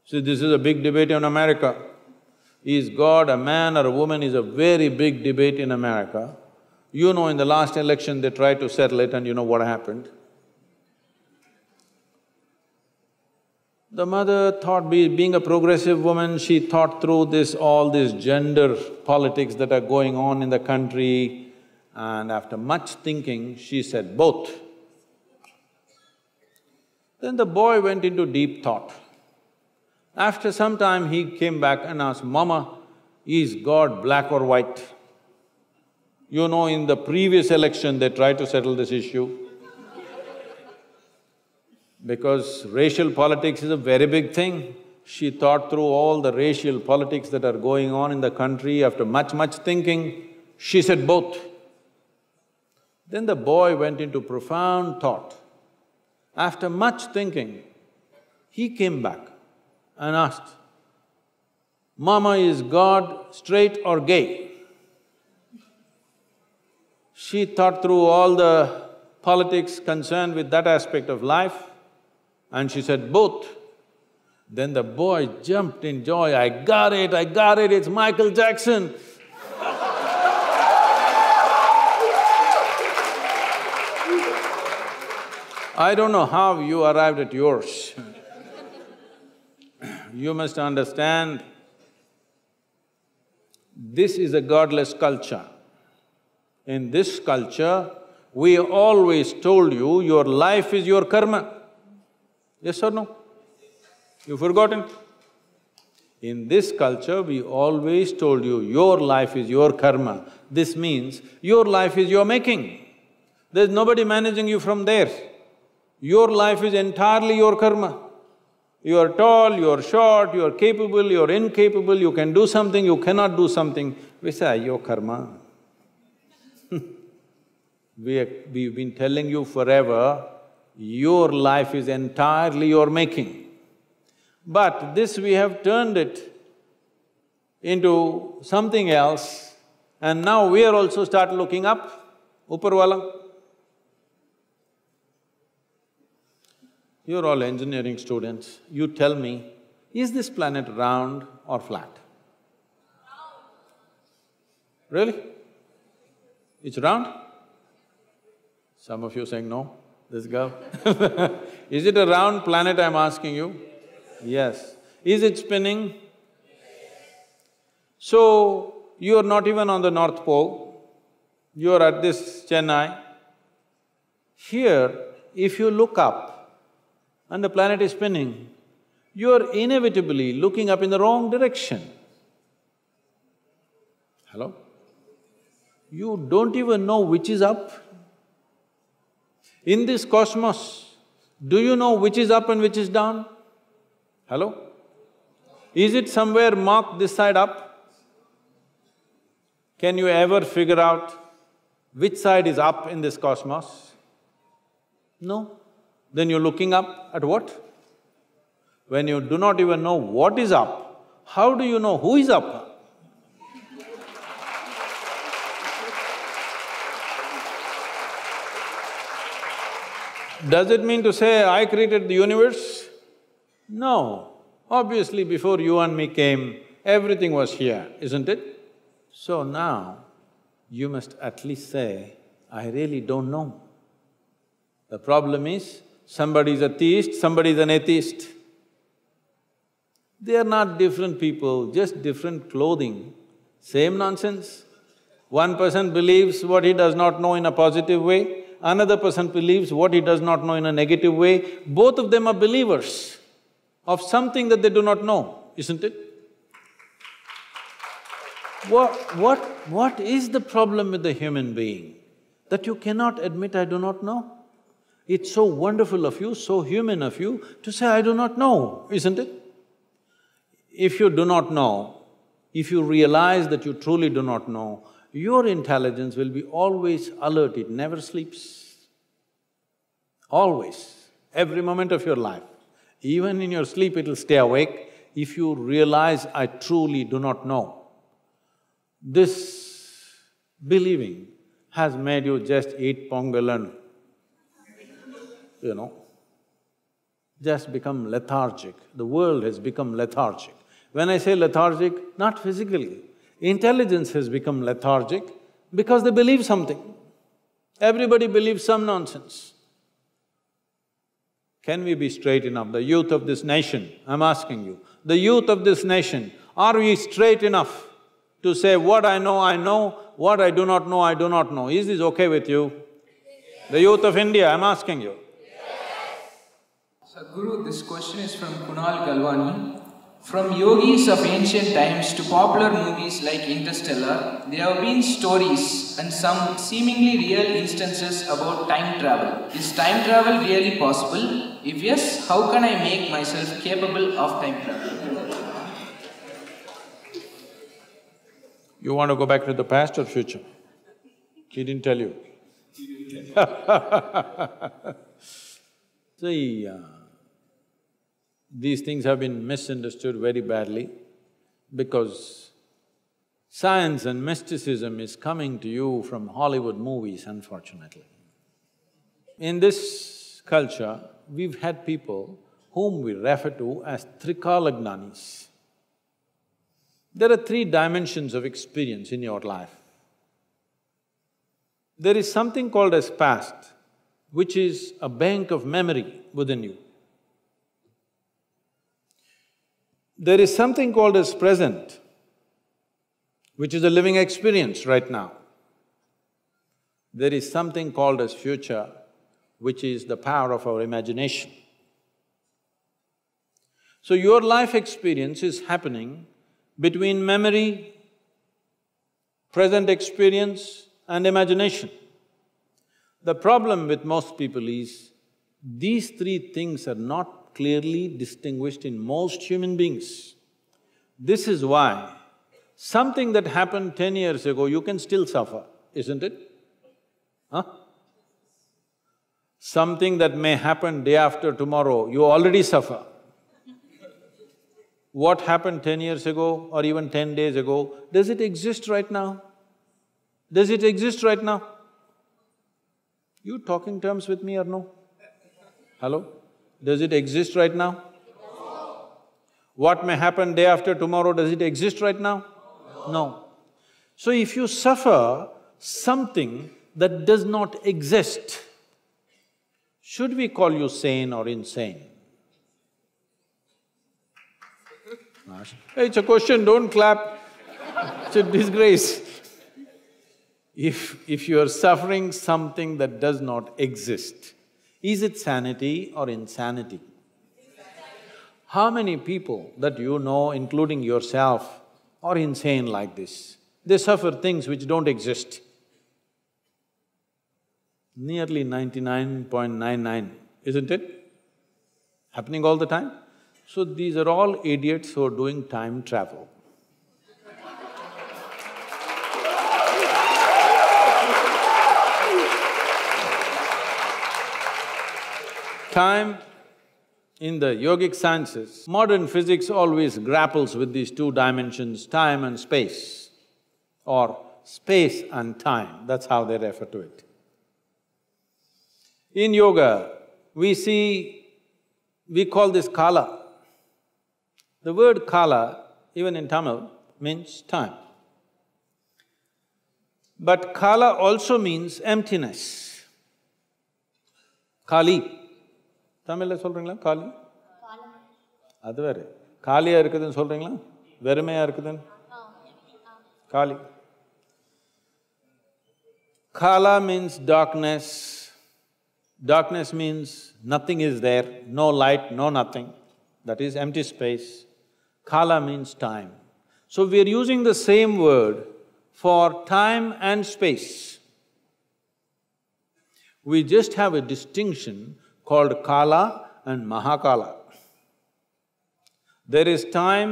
See, this is a big debate in America. Is God a man or a woman is a very big debate in America. You know, in the last election, they tried to settle it and you know what happened. The mother thought, being a progressive woman, she thought through all this gender politics that are going on in the country, and after much thinking, she said both. Then the boy went into deep thought. After some time, he came back and asked, Mama, is God black or white? You know, in the previous election, they tried to settle this issue. Because racial politics is a very big thing. She thought through all the racial politics that are going on in the country. After much thinking, she said both. Then the boy went into profound thought. After much thinking, he came back and asked, Mama, is God straight or gay? She thought through all the politics concerned with that aspect of life, and she said both. Then the boy jumped in joy, I got it, it's Michael Jackson. I don't know how you arrived at yours. You must understand, this is a godless culture. In this culture, we always told you, your life is your karma. Yes or no? You've forgotten? In this culture, we always told you, your life is your karma. This means, your life is your making. There's nobody managing you from there. Your life is entirely your karma. You're tall, you're short, you're capable, you're incapable, you can do something, you cannot do something. We say, your karma. We've been telling you forever, your life is entirely your making. But this we have turned it into something else, and now we are also start looking up, Uparwala. You're all engineering students, you tell me, is this planet round or flat? Really? It's round? Some of you saying no, this girl. Is it a round planet, I'm asking you? Yes. Is it spinning? So, you're not even on the North Pole, you're at this Chennai. Here, if you look up and the planet is spinning, you're inevitably looking up in the wrong direction. Hello? You don't even know which is up. In this cosmos, do you know which is up and which is down? Hello? Is it somewhere marked this side up? Can you ever figure out which side is up in this cosmos? No. Then you're looking up at what? When you do not even know what is up, how do you know who is up? Does it mean to say, I created the universe? No. Obviously, before you and me came, everything was here, isn't it? So now, you must at least say, I really don't know. The problem is, somebody is a theist, somebody is an atheist. They are not different people, just different clothing, same nonsense. One person believes what he does not know in a positive way, another person believes what he does not know in a negative way. Both of them are believers of something that they do not know, isn't it? What is the problem with the human being? That you cannot admit, I do not know? It's so wonderful of you, so human of you to say, I do not know, isn't it? If you do not know, if you realize that you truly do not know, your intelligence will be always alert, it never sleeps. Always, every moment of your life. Even in your sleep, it'll stay awake if you realize, I truly do not know. This believing has made you just eat pongal and, just become lethargic. The world has become lethargic. When I say lethargic, not physically, intelligence has become lethargic because they believe something. Everybody believes some nonsense. Can we be straight enough? The youth of this nation, I'm asking you, the youth of this nation, are we straight enough to say, what I know, what I do not know, I do not know? Is this okay with you? The youth of India, I'm asking you. Sadhguru, this question is from Kunal Galwani. From yogis of ancient times to popular movies like Interstellar, there have been stories and some seemingly real instances about time travel. Is time travel really possible? If yes, how can I make myself capable of time travel? You want to go back to the past or future? He didn't tell you. See, these things have been misunderstood very badly because science and mysticism is coming to you from Hollywood movies, unfortunately. In this culture, we've had people whom we refer to as Trikalagnanis. There are three dimensions of experience in your life. There is something called as past, which is a bank of memory within you. There is something called as present, which is a living experience right now. There is something called as future, which is the power of our imagination. So your life experience is happening between memory, present experience and imagination. The problem with most people is, these three things are not clearly distinguished in most human beings. This is why something that happened 10 years ago, you can still suffer, isn't it? Huh? Something that may happen day after tomorrow, you already suffer. What happened 10 years ago or even 10 days ago, does it exist right now? Does it exist right now? You talking terms with me or no? Hello? Does it exist right now? No. What may happen day after tomorrow, does it exist right now? No. So if you suffer something that does not exist, should we call you sane or insane? Hey, it's a question, don't clap. It's a disgrace. If you are suffering something that does not exist, is it sanity or insanity? How many people that you know, including yourself, are insane like this? They suffer things which don't exist. Nearly 99.99, isn't it? Happening all the time. So these are all idiots who are doing time travel. Time, in the yogic sciences, modern physics always grapples with these two dimensions, time and space, or space and time, that's how they refer to it. In yoga, we call this kala. The word kala, even in Tamil, means time. But kala also means emptiness. Kali. தமிழ்ல சொல்றீங்களா காலி? அது வேற. காலியா இருக்குதுன்னு சொல்றீங்களா? வெறுமையா இருக்குதுன்னு? Kali. Kala means darkness. Darkness means nothing is there, no light, no nothing. That is empty space. Kala means time. So we are using the same word for time and space. We just have a distinction called Kala and Mahakala. There is time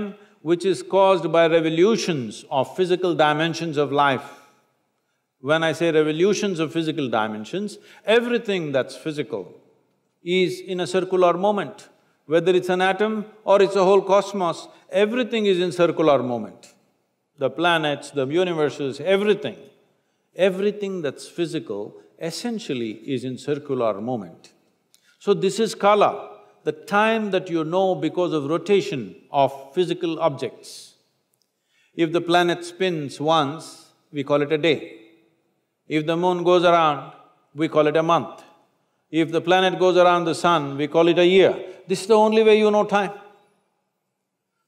which is caused by revolutions of physical dimensions of life. When I say revolutions of physical dimensions, everything that's physical is in a circular moment. Whether it's an atom or it's a whole cosmos, everything is in circular moment. The planets, the universes, everything. Everything that's physical essentially is in circular moment. So this is Kala, the time that you know because of rotation of physical objects. If the planet spins once, we call it a day. If the moon goes around, we call it a month. If the planet goes around the sun, we call it a year. This is the only way you know time.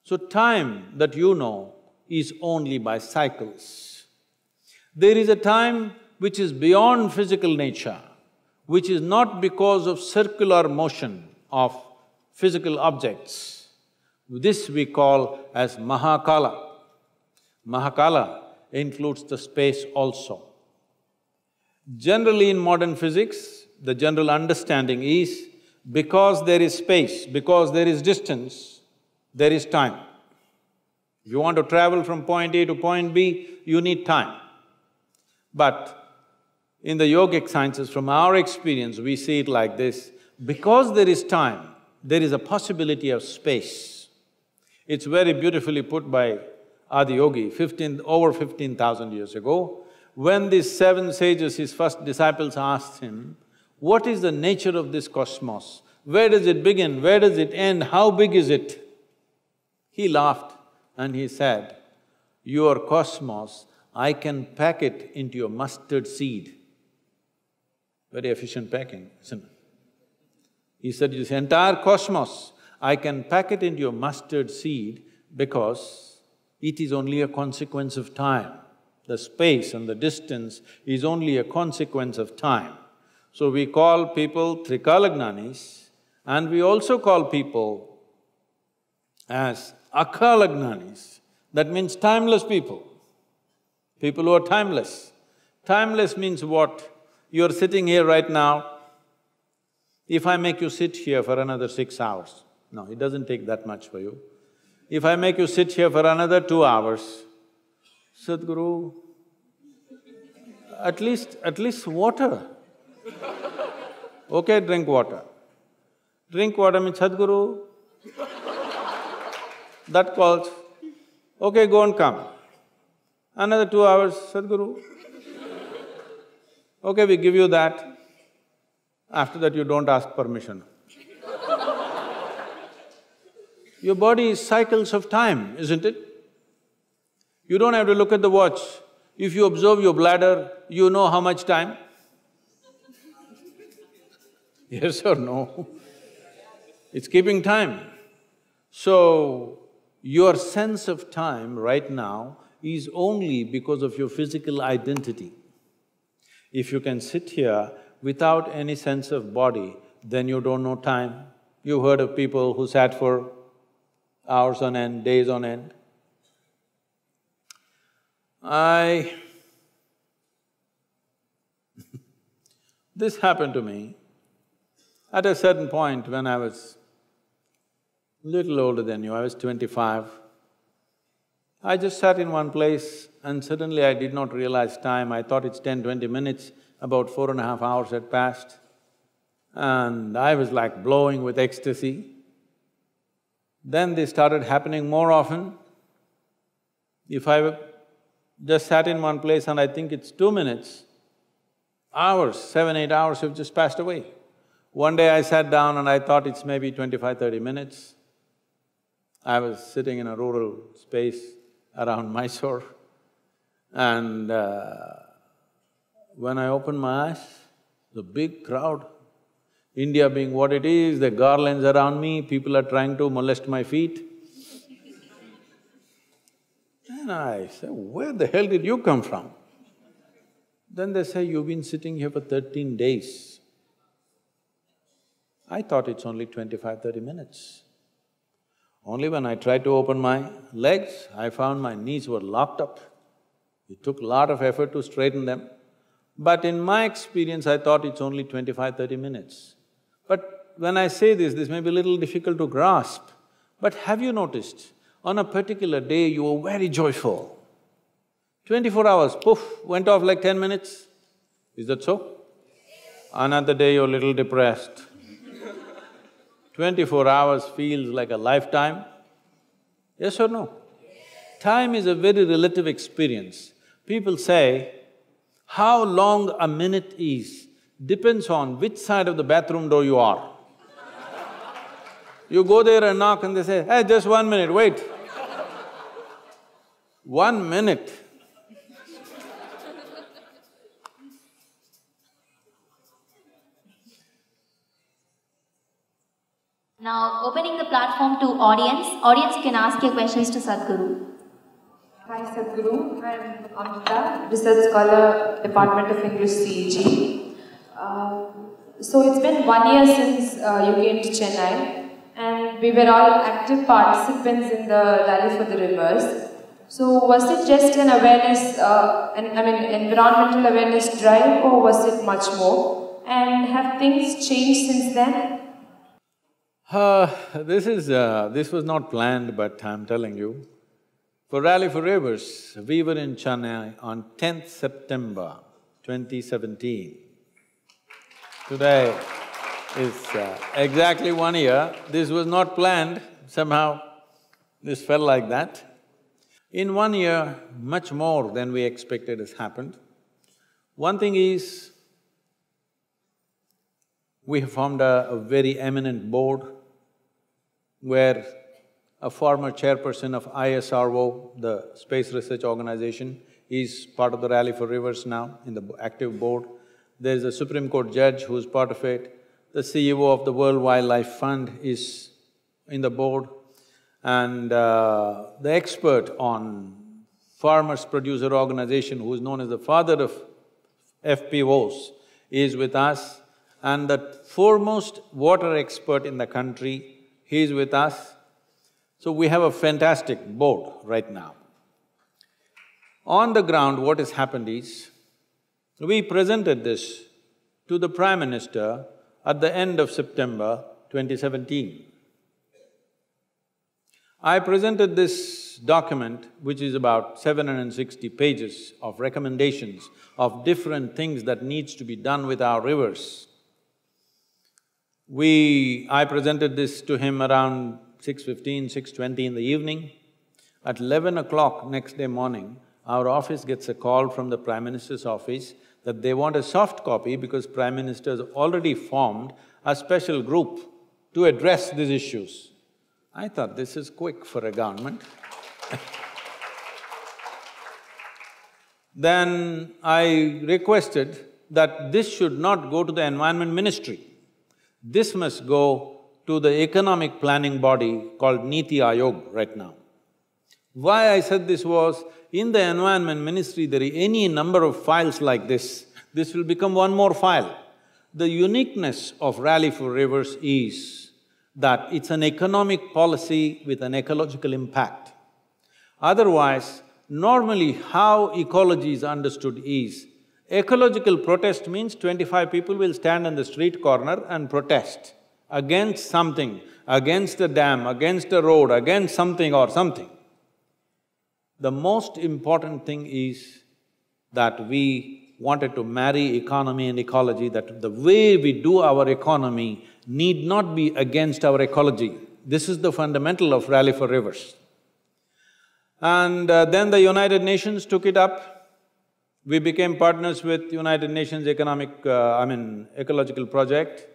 So time that you know is only by cycles. There is a time which is beyond physical nature, which is not because of circular motion of physical objects. This we call as Mahakala. Mahakala includes the space also. Generally in modern physics, the general understanding is because there is space, because there is distance, there is time. If you want to travel from point A to point B, you need time. But in the yogic sciences, from our experience, we see it like this, because there is time, there is a possibility of space. It's very beautifully put by Adiyogi, over 15,000 years ago. When these seven sages, his first disciples, asked him, what is the nature of this cosmos? Where does it begin? Where does it end? How big is it? He laughed and he said, your cosmos, I can pack it into a mustard seed. Very efficient packing, isn't it? He said, this entire cosmos, I can pack it into a mustard seed because it is only a consequence of time. The space and the distance is only a consequence of time. So we call people Trikalagnanis, and we also call people as Akalagnanis. That means timeless people, people who are timeless. Timeless means what? You're sitting here right now. If I make you sit here for another 6 hours, no, it doesn't take that much for you. If I make you sit here for another 2 hours, Sadhguru, at least water. Okay, drink water. Drink water means Sadhguru. That calls, okay, go and come. Another 2 hours, Sadhguru. Okay, we give you that. After that, you don't ask permission. Your body is cycles of time, isn't it? You don't have to look at the watch. If you observe your bladder, you know how much time? Yes or no? It's keeping time. So, your sense of time right now is only because of your physical identity. If you can sit here without any sense of body, then you don't know time. You've heard of people who sat for hours on end, days on end. This happened to me at a certain point when I was little older than you, I was 25. I just sat in one place and suddenly I did not realize time. I thought it's 10-20 minutes, about 4.5 hours had passed. And I was like blowing with ecstasy. Then they started happening more often. If I just sat in one place and I think it's 2 minutes, hours, 7-8 hours have just passed away. One day I sat down and I thought it's maybe 25-30 minutes. I was sitting in a rural space around Mysore, and when I opened my eyes, the big crowd, India being what it is, the garlands around me, people are trying to molest my feet. And I said, where the hell did you come from? Then they say, you've been sitting here for 13 days. I thought it's only 25-30 minutes. Only when I tried to open my legs, I found my knees were locked up. It took a lot of effort to straighten them. But in my experience, I thought it's only 25-30 minutes. But when I say this may be a little difficult to grasp. But have you noticed, on a particular day you were very joyful. 24 hours, poof, went off like 10 minutes. Is that so? Another day you're a little depressed. 24 hours feels like a lifetime. Yes or no? Time is a very relative experience. People say, how long a minute is depends on which side of the bathroom door you are. You go there and knock and they say, hey, just 1 minute, wait. 1 minute. Now, opening the platform to audience. Audience, you can ask your questions to Sadhguru. Hi Sadhguru, I am Amrita, Research Scholar, Department of English, CEG. So it's been 1 year since you came to Chennai, and we were all active participants in the Rally for the Rivers. So was it just an awareness, environmental awareness drive, or was it much more? And have things changed since then? This was not planned, but I'm telling you. For Rally for Rivers, we were in Chennai on 10th September 2017. Today is exactly 1 year. This was not planned, somehow this felt like that. In 1 year, much more than we expected has happened. One thing is, we have formed a very eminent board where a former chairperson of ISRO, the Space Research Organization, is part of the Rally for Rivers now in the active board. There's a Supreme Court judge who's part of it. The CEO of the World Wildlife Fund is in the board. And the expert on Farmers Producer Organization, who is known as the father of FPOs, is with us. And the foremost water expert in the country, he is with us. So we have a fantastic board right now. On the ground, what has happened is, we presented this to the Prime Minister at the end of September 2017. I presented this document, which is about 760 pages of recommendations of different things that needs to be done with our rivers. I presented this to him around 6:15, 6:20 in the evening. At 11 o'clock next day morning, our office gets a call from the Prime Minister's office that they want a soft copy because Prime Minister has already formed a special group to address these issues. I thought, this is quick for a government. Then I requested that this should not go to the Environment Ministry. This must go to the economic planning body called Niti Aayog right now. Why I said this was, in the Environment Ministry there are any number of files like this will become one more file. The uniqueness of Rally for Rivers is, that it's an economic policy with an ecological impact. Otherwise, normally how ecology is understood is, ecological protest means 25 people will stand on the street corner and protest against something, against a dam, against a road, against something or something. The most important thing is that we wanted to marry economy and ecology, that the way we do our economy need not be against our ecology. This is the fundamental of Rally for Rivers. And then the United Nations took it up. We became partners with United Nations Ecological Project.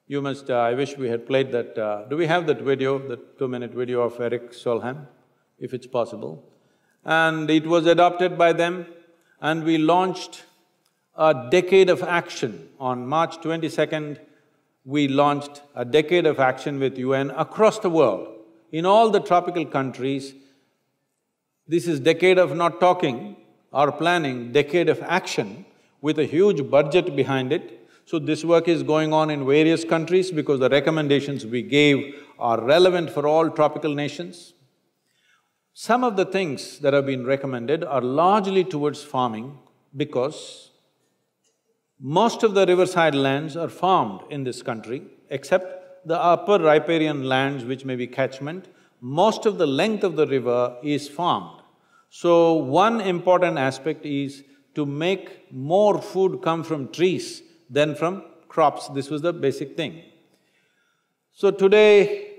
You must… I wish we had played that… do we have that video, that 2-minute video of Eric Solheim, if it's possible? And it was adopted by them, and we launched a decade of action. On March 22nd, we launched a decade of action with UN across the world. In all the tropical countries, this is decade of not talking or planning, decade of action with a huge budget behind it. So this work is going on in various countries because the recommendations we gave are relevant for all tropical nations. Some of the things that have been recommended are largely towards farming because most of the riverside lands are farmed in this country, except the upper riparian lands which may be catchment. Most of the length of the river is farmed. So one important aspect is to make more food come from trees than from crops. This was the basic thing. So today,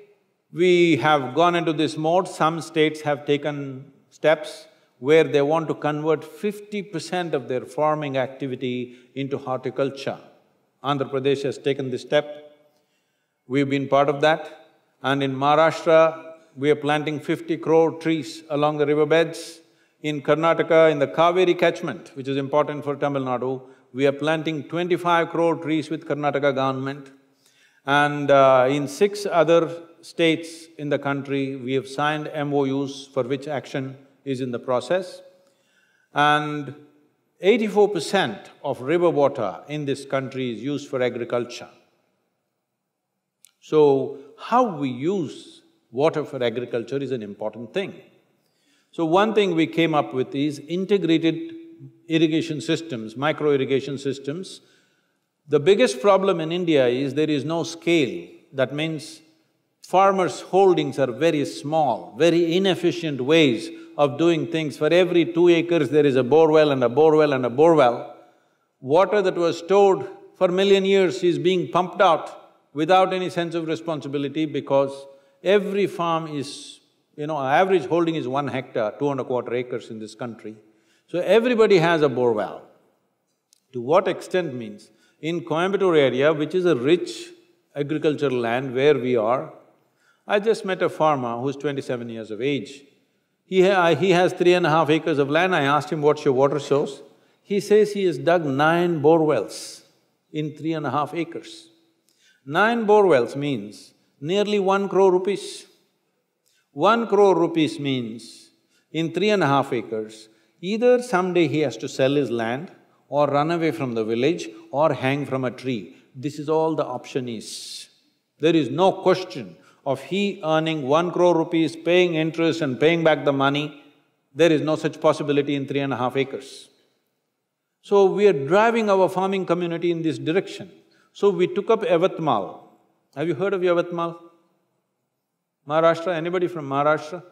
we have gone into this mode. Some states have taken steps where they want to convert 50% of their farming activity into horticulture. Andhra Pradesh has taken this step. We've been part of that. And in Maharashtra, we are planting 50 crore trees along the riverbeds. In Karnataka, in the Kaveri catchment, which is important for Tamil Nadu, we are planting 25 crore trees with Karnataka government. And in 6 other states in the country, we have signed MOUs for which action is in the process. And 84% of river water in this country is used for agriculture. So, how we use water for agriculture is an important thing. So one thing we came up with is integrated irrigation systems, micro-irrigation systems. The biggest problem in India is there is no scale. That means farmers' holdings are very small, very inefficient ways of doing things. For every 2 acres, there is a borewell and a borewell and a borewell. Water that was stored for 1,000,000 years is being pumped out without any sense of responsibility because every farm is… average holding is 1 hectare, 2¼ acres in this country. So everybody has a borewell. To what extent means, in Coimbatore area, which is a rich agricultural land where we are, I just met a farmer who's 27 years of age. He has 3½ acres of land. I asked him, what's your water source? He says he has dug 9 borewells in 3½ acres. 9 borewells means nearly 1 crore rupees. 1 crore rupees means, in 3½ acres, either someday he has to sell his land or run away from the village or hang from a tree. This is all the option is. There is no question of he earning 1 crore rupees, paying interest and paying back the money. There is no such possibility in 3½ acres. So we are driving our farming community in this direction. So we took up Yavatmal. Have you heard of Yavatmal? Maharashtra, anybody from Maharashtra?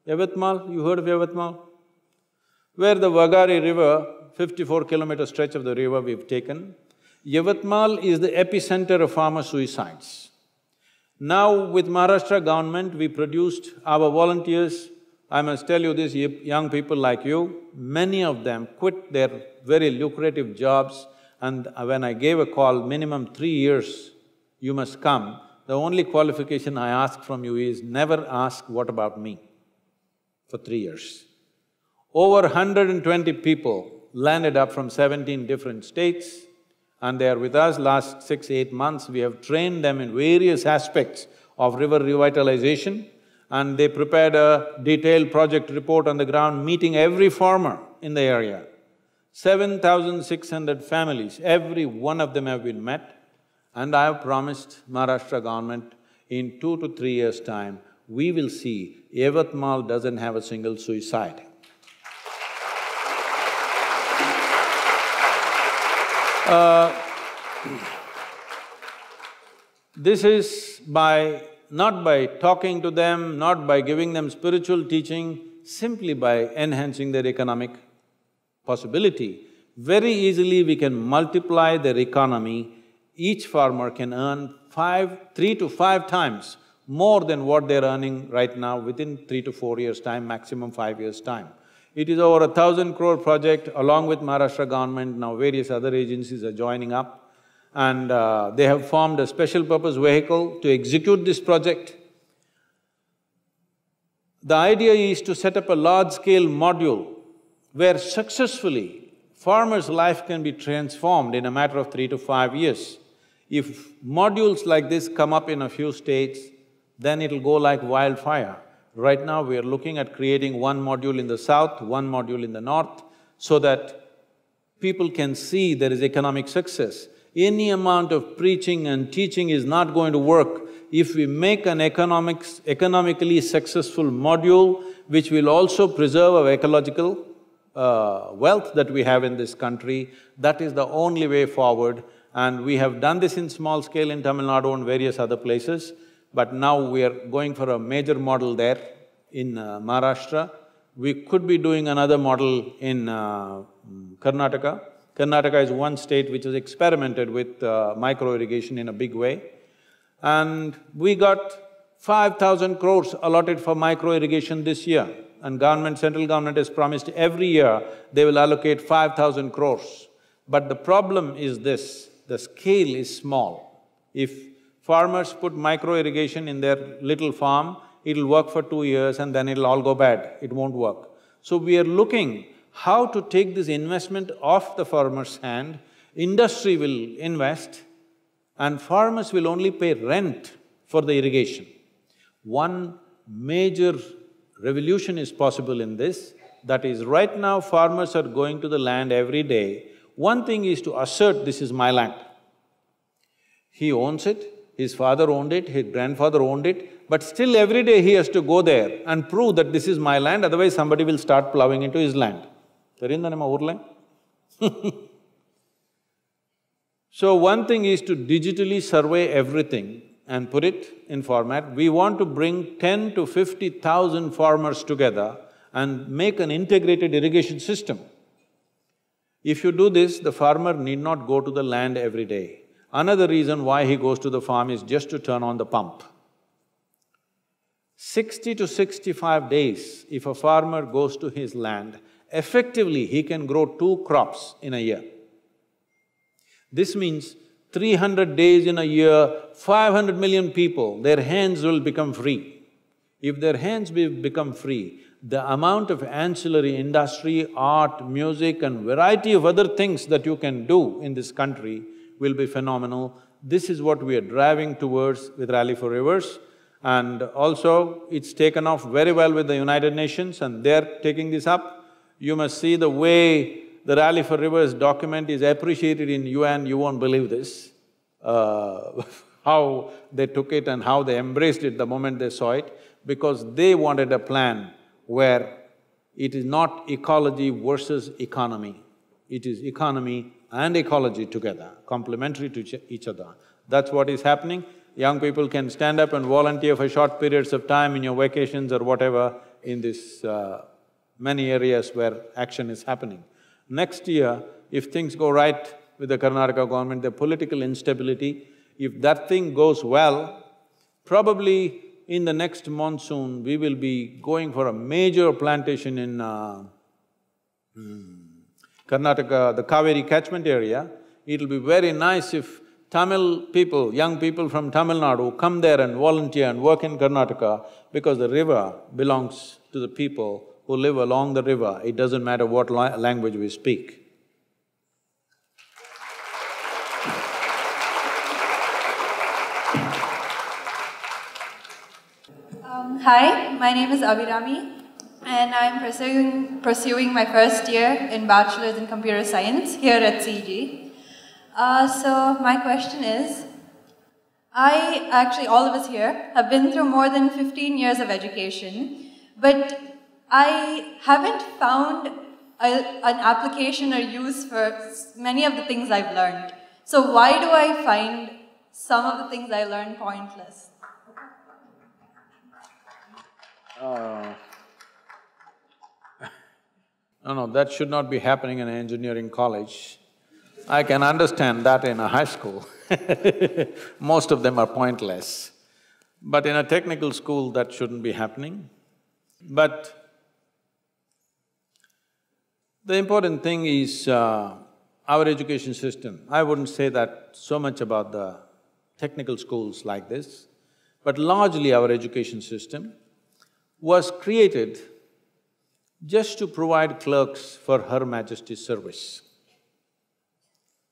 Yavatmal, you heard of Yavatmal? Where the Vagari river, 54-kilometer stretch of the river we've taken, Yavatmal is the epicenter of farmer suicides. Now with Maharashtra government, we produced our volunteers. I must tell you this, young people like you, many of them quit their very lucrative jobs, and when I gave a call, minimum 3 years, you must come. The only qualification I ask from you is never ask, what about me? For 3 years. Over 120 people landed up from 17 different states, and they are with us last 6–8 months. We have trained them in various aspects of river revitalization, and they prepared a detailed project report on the ground, meeting every farmer in the area. 7,600 families, every one of them have been met, and I have promised Maharashtra government, in 2 to 3 years' time, we will see Yavatmal doesn't have a single suicide. This is not by talking to them, not by giving them spiritual teaching, simply by enhancing their economic possibility. Very easily we can multiply their economy. Each farmer can earn 3 to 5 times more than what they're earning right now within 3 to 4 years' time, maximum 5 years' time. It is over 1,000 crore project along with Maharashtra government, now various other agencies are joining up. And they have formed a special purpose vehicle to execute this project. The idea is to set up a large-scale module where successfully farmers' life can be transformed in a matter of 3 to 5 years. If modules like this come up in a few states, then it'll go like wildfire. Right now we are looking at creating one module in the south, one module in the north, so that people can see there is economic success. Any amount of preaching and teaching is not going to work if we make an economically successful module which will also preserve our ecological wealth that we have in this country. That is the only way forward, and we have done this in small scale in Tamil Nadu and various other places, but now we are going for a major model there in Maharashtra. We could be doing another model in Karnataka. Karnataka is one state which has experimented with micro-irrigation in a big way. And we got 5,000 crores allotted for micro-irrigation this year. And central government has promised every year they will allocate 5,000 crores. But the problem is this, the scale is small. If farmers put micro-irrigation in their little farm, it'll work for 2 years and then it'll all go bad, it won't work. So we are looking how to take this investment off the farmer's hand. Industry will invest and farmers will only pay rent for the irrigation. One major revolution is possible in this, that is, right now farmers are going to the land every day. One thing is to assert, this is my land. He owns it, his father owned it, his grandfather owned it, but still every day he has to go there and prove that this is my land, otherwise somebody will start plowing into his land. So one thing is to digitally survey everything and put it in format. We want to bring 10 to 50,000 farmers together and make an integrated irrigation system. If you do this, the farmer need not go to the land every day. Another reason why he goes to the farm is just to turn on the pump. 60 to 65 days, if a farmer goes to his land, effectively he can grow 2 crops in a year. This means 300 days in a year, 500 million people, their hands will become free. If their hands become free, the amount of ancillary industry, art, music and variety of other things that you can do in this country will be phenomenal. This is what we are driving towards with Rally for Rivers. And also, it's taken off very well with the United Nations and they're taking this up. You must see the way the Rally for Rivers document is appreciated in UN, you won't believe this. How they took it and how they embraced it the moment they saw it, because they wanted a plan where it is not ecology versus economy. It is economy and ecology together, complementary to each other. That's what is happening. Young people can stand up and volunteer for short periods of time in your vacations or whatever in this many areas where action is happening. Next year, if things go right with the Karnataka government, the political instability, if that thing goes well, probably in the next monsoon, we will be going for a major plantation in Karnataka, the Kaveri catchment area. It'll be very nice if Tamil people, young people from Tamil Nadu come there and volunteer and work in Karnataka, because the river belongs to the people who live along the river. It doesn't matter what language we speak. Hi, my name is Abhirami and I'm pursuing my first year in Bachelor's in Computer Science here at CG. So my question is, all of us here, have been through more than 15 years of education, but I haven't found an application or use for many of the things I've learned. So why do I find some of the things I learned pointless? No, that should not be happening in an engineering college. I can understand that in a high school. Most of them are pointless. But in a technical school, that shouldn't be happening. But the important thing is our education system. I wouldn't say that so much about the technical schools like this, but largely our education system was created just to provide clerks for Her Majesty's service.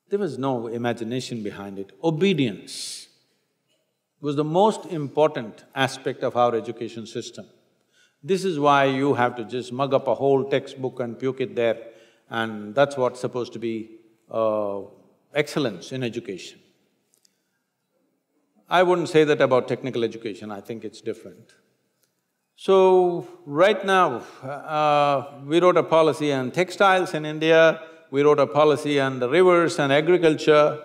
There was no imagination behind it. Obedience was the most important aspect of our education system. This is why you have to just mug up a whole textbook and puke it there, and that's what's supposed to be excellence in education. I wouldn't say that about technical education, I think it's different. So, right now, we wrote a policy on textiles in India, we wrote a policy on the rivers and agriculture.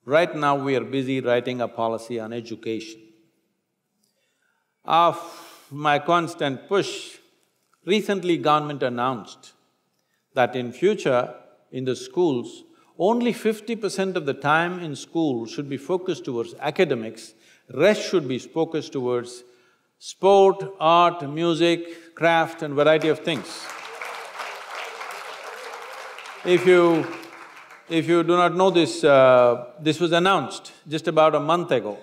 Right now, we are busy writing a policy on education. Of my constant push, recently government announced that in future, in the schools, only 50% of the time in school should be focused towards academics, rest should be focused towards sport, art, music, craft and variety of things. If you do not know this, this was announced just about a month ago.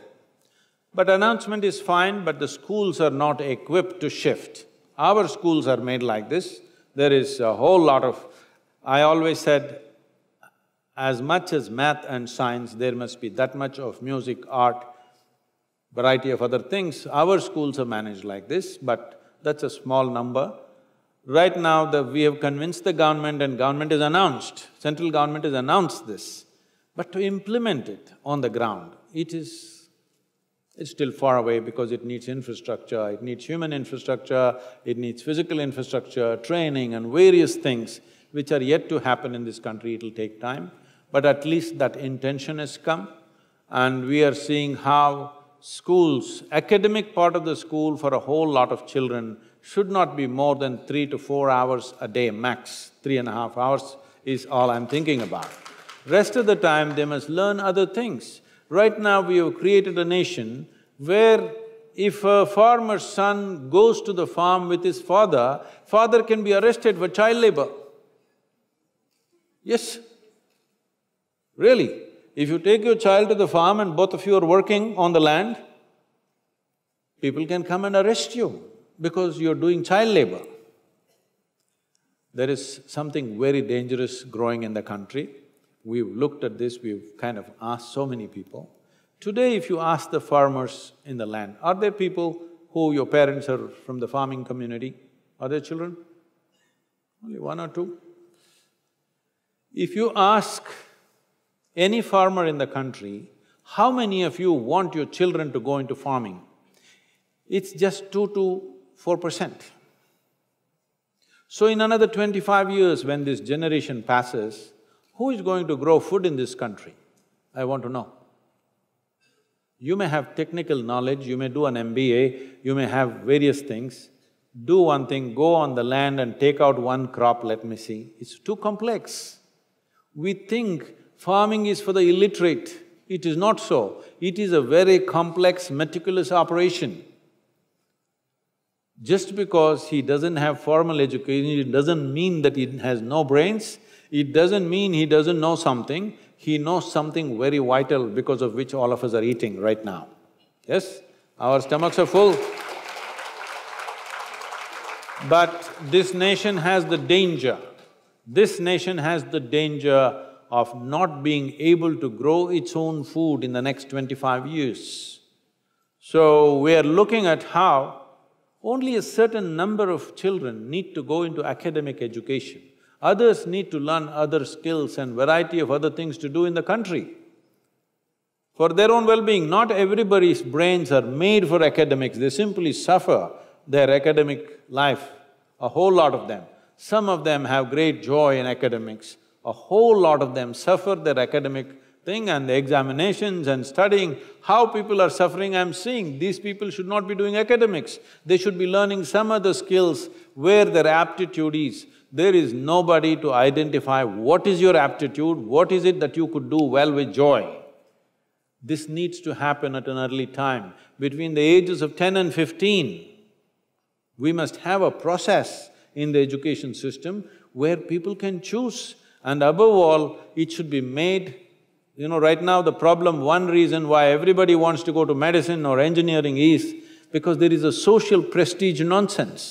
But announcement is fine, but the schools are not equipped to shift. Our schools are made like this. There is a whole lot of… I always said, as much as math and science, there must be that much of music, art, variety of other things. Our schools are managed like this, but that's a small number. Right now, we have convinced the government and government has announced, central government has announced this. But to implement it on the ground, it's still far away because it needs infrastructure, it needs human infrastructure, it needs physical infrastructure, training and various things which are yet to happen in this country, it'll take time. But at least that intention has come, and we are seeing how schools, academic part of the school for a whole lot of children should not be more than 3 to 4 hours a day max. 3.5 hours is all I'm thinking about. Rest of the time, they must learn other things. Right now, we have created a nation where if a farmer's son goes to the farm with his father, father can be arrested for child labor. Yes, really. If you take your child to the farm and both of you are working on the land, people can come and arrest you because you're doing child labor. There is something very dangerous growing in the country. We've looked at this, we've kind of asked so many people. Today, if you ask the farmers in the land, are there people who your parents are from the farming community? Are there children? Only 1 or 2. If you ask any farmer in the country, how many of you want your children to go into farming? It's just 2 to 4%. So in another 25 years, when this generation passes, who is going to grow food in this country? I want to know. You may have technical knowledge, you may do an MBA, you may have various things. Do one thing, go on the land and take out one crop, let me see. It's too complex. We think farming is for the illiterate. It is not so. It is a very complex, meticulous operation. Just because he doesn't have formal education, it doesn't mean that he has no brains, it doesn't mean he doesn't know something, he knows something very vital because of which all of us are eating right now. Yes? Our stomachs are full. But this nation has the danger of not being able to grow its own food in the next 25 years. So, we are looking at how only a certain number of children need to go into academic education. Others need to learn other skills and variety of other things to do in the country. for their own well-being. Not everybody's brains are made for academics, they simply suffer their academic life, a whole lot of them. Some of them have great joy in academics, a whole lot of them suffer their academic thing and the examinations and studying. How people are suffering, I'm seeing, these people should not be doing academics. They should be learning some other skills where their aptitude is. There is nobody to identify what is your aptitude, what is it that you could do well with joy. This needs to happen at an early time. Between the ages of 10 and 15, we must have a process in the education system where people can choose, and above all, it should be made… right now the problem, one reason why everybody wants to go to medicine or engineering is because there is a social prestige nonsense.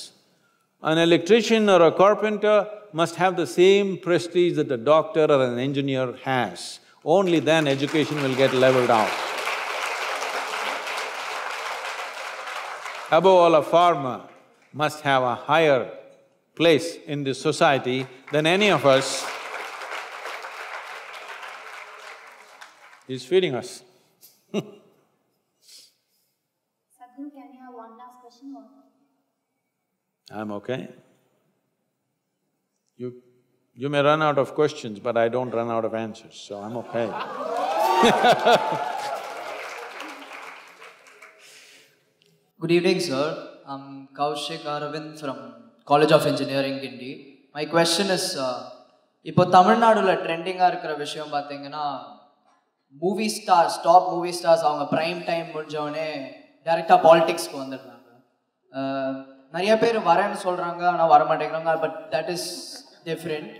An electrician or a carpenter must have the same prestige that a doctor or an engineer has. Only then education will get leveled out. Above all, a farmer must have a higher place in this society than any of us. He's feeding us. Sadhguru, can you have one last question or? I'm okay. You may run out of questions, but I don't run out of answers, so I'm okay. Good evening, sir. I'm Kaushik Aravind from College of Engineering, Guindy. My question is, இப்போ தமிழ்நாடுல ட்ரெண்டிங்கா இருக்கிற விஷயம் பார்த்தீங்கன்னா movie stars, top movie stars அவங்க prime time முடிஞ்சவொடனே டைரெக்டாக பாலிடிக்ஸ்க்கு வந்துடுறாங்க. நிறைய பேர் வரேன்னு சொல்கிறாங்க, ஆனால் வர மாட்டேங்கிறாங்க. But that is different.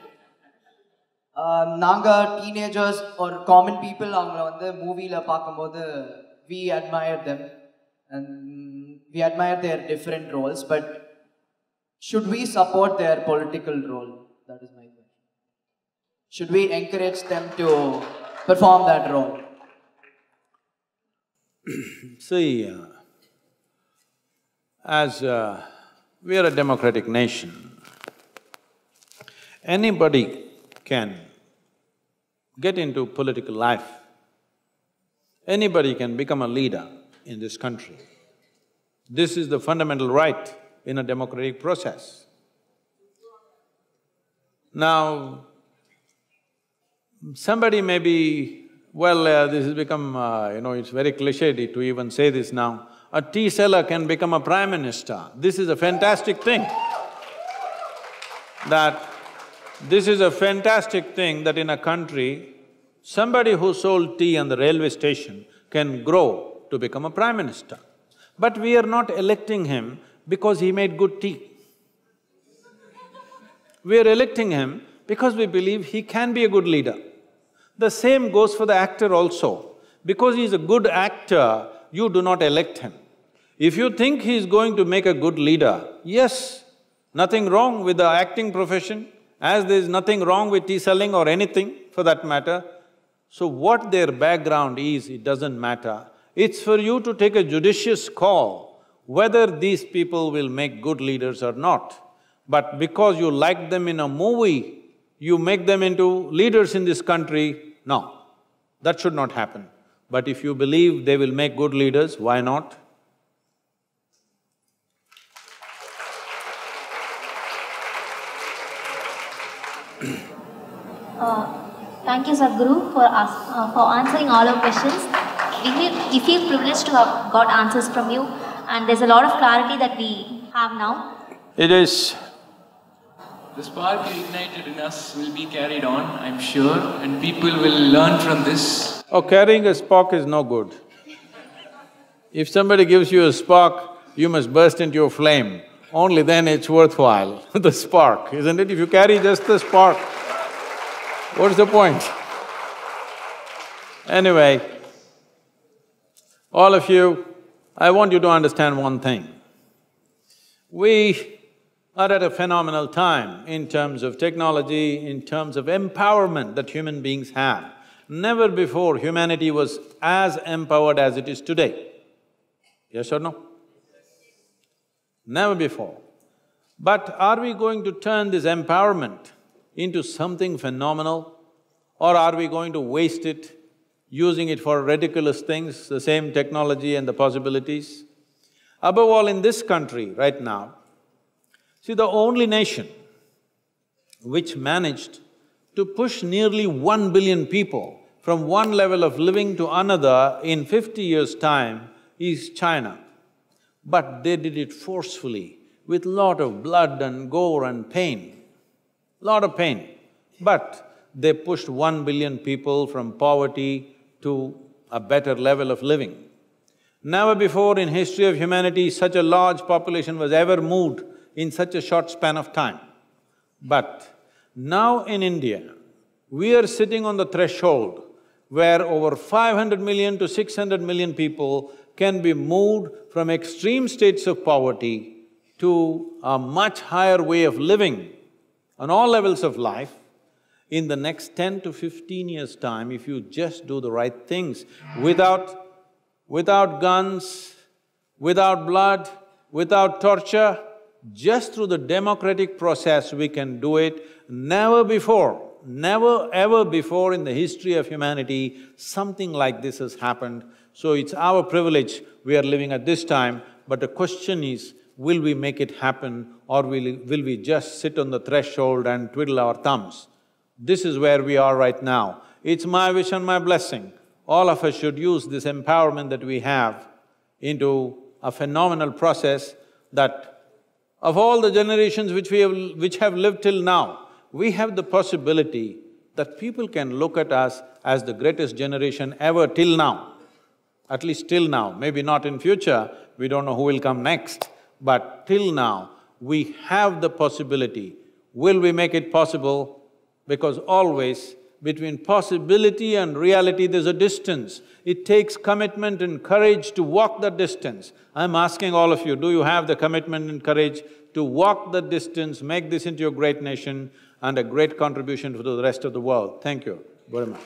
நாங்கள் டீனேஜர்ஸ் ஒரு காமன் பீப்புள் அவங்கள வந்து மூவியில் பார்க்கும்போது we admire them and we admire their different roles, but should we support their political role? That is my question. Should we encourage them to perform that role? See, as we are a democratic nation, anybody can get into political life. Anybody can become a leader in this country. This is the fundamental right in a democratic process. Now, somebody may be… well, this has become… it's very cliché to even say this now. A tea seller can become a prime minister. This is a fantastic thing. This is a fantastic thing that in a country, somebody who sold tea on the railway station can grow to become a prime minister. But we are not electing him because he made good tea. We are electing him because we believe he can be a good leader. The same goes for the actor also. Because he is a good actor, you do not elect him. If you think he is going to make a good leader, yes, nothing wrong with the acting profession, as there is nothing wrong with tea selling or anything for that matter. So what their background is, it doesn't matter. It's for you to take a judicious call whether these people will make good leaders or not. But because you like them in a movie, you make them into leaders in this country, no, that should not happen. But if you believe they will make good leaders, why not? Thank you, Sadhguru, for answering all our questions. We feel privileged to have got answers from you, and there's a lot of clarity that we have now. It is… The spark you ignited in us will be carried on, I'm sure, and people will learn from this. Oh, carrying a spark is no good. If somebody gives you a spark, you must burst into a flame. Only then it's worthwhile, the spark, isn't it? If you carry just the spark, what's the point? Anyway, all of you, I want you to understand one thing. We are at a phenomenal time in terms of technology, in terms of empowerment that human beings have. Never before humanity was as empowered as it is today. Yes or no? Never before. But are we going to turn this empowerment into something phenomenal, or are we going to waste it using it for ridiculous things, the same technology and the possibilities. Above all, in this country right now, see, the only nation which managed to push nearly 1 billion people from one level of living to another in 50 years' time is China. But they did it forcefully, with lot of blood and gore and pain, lot of pain. But they pushed 1 billion people from poverty to a better level of living. Never before in history of humanity such a large population was ever moved in such a short span of time. But now in India, we are sitting on the threshold where over 500 million to 600 million people can be moved from extreme states of poverty to a much higher way of living on all levels of life. In the next 10 to 15 years' time, if you just do the right things, without guns, without blood, without torture, just through the democratic process we can do it. Never before, never ever before in the history of humanity something like this has happened. So it's our privilege we are living at this time, but the question is, will we make it happen or will we just sit on the threshold and twiddle our thumbs? This is where we are right now. It's my wish and my blessing. All of us should use this empowerment that we have into a phenomenal process that of all the generations which have lived till now, we have the possibility that people can look at us as the greatest generation ever till now. At least till now, maybe not in future, we don't know who will come next, but till now, we have the possibility. Will we make it possible? Because always between possibility and reality there's a distance. It takes commitment and courage to walk that distance. I'm asking all of you, do you have the commitment and courage to walk that distance, make this into a great nation and a great contribution to the rest of the world? Thank you very much.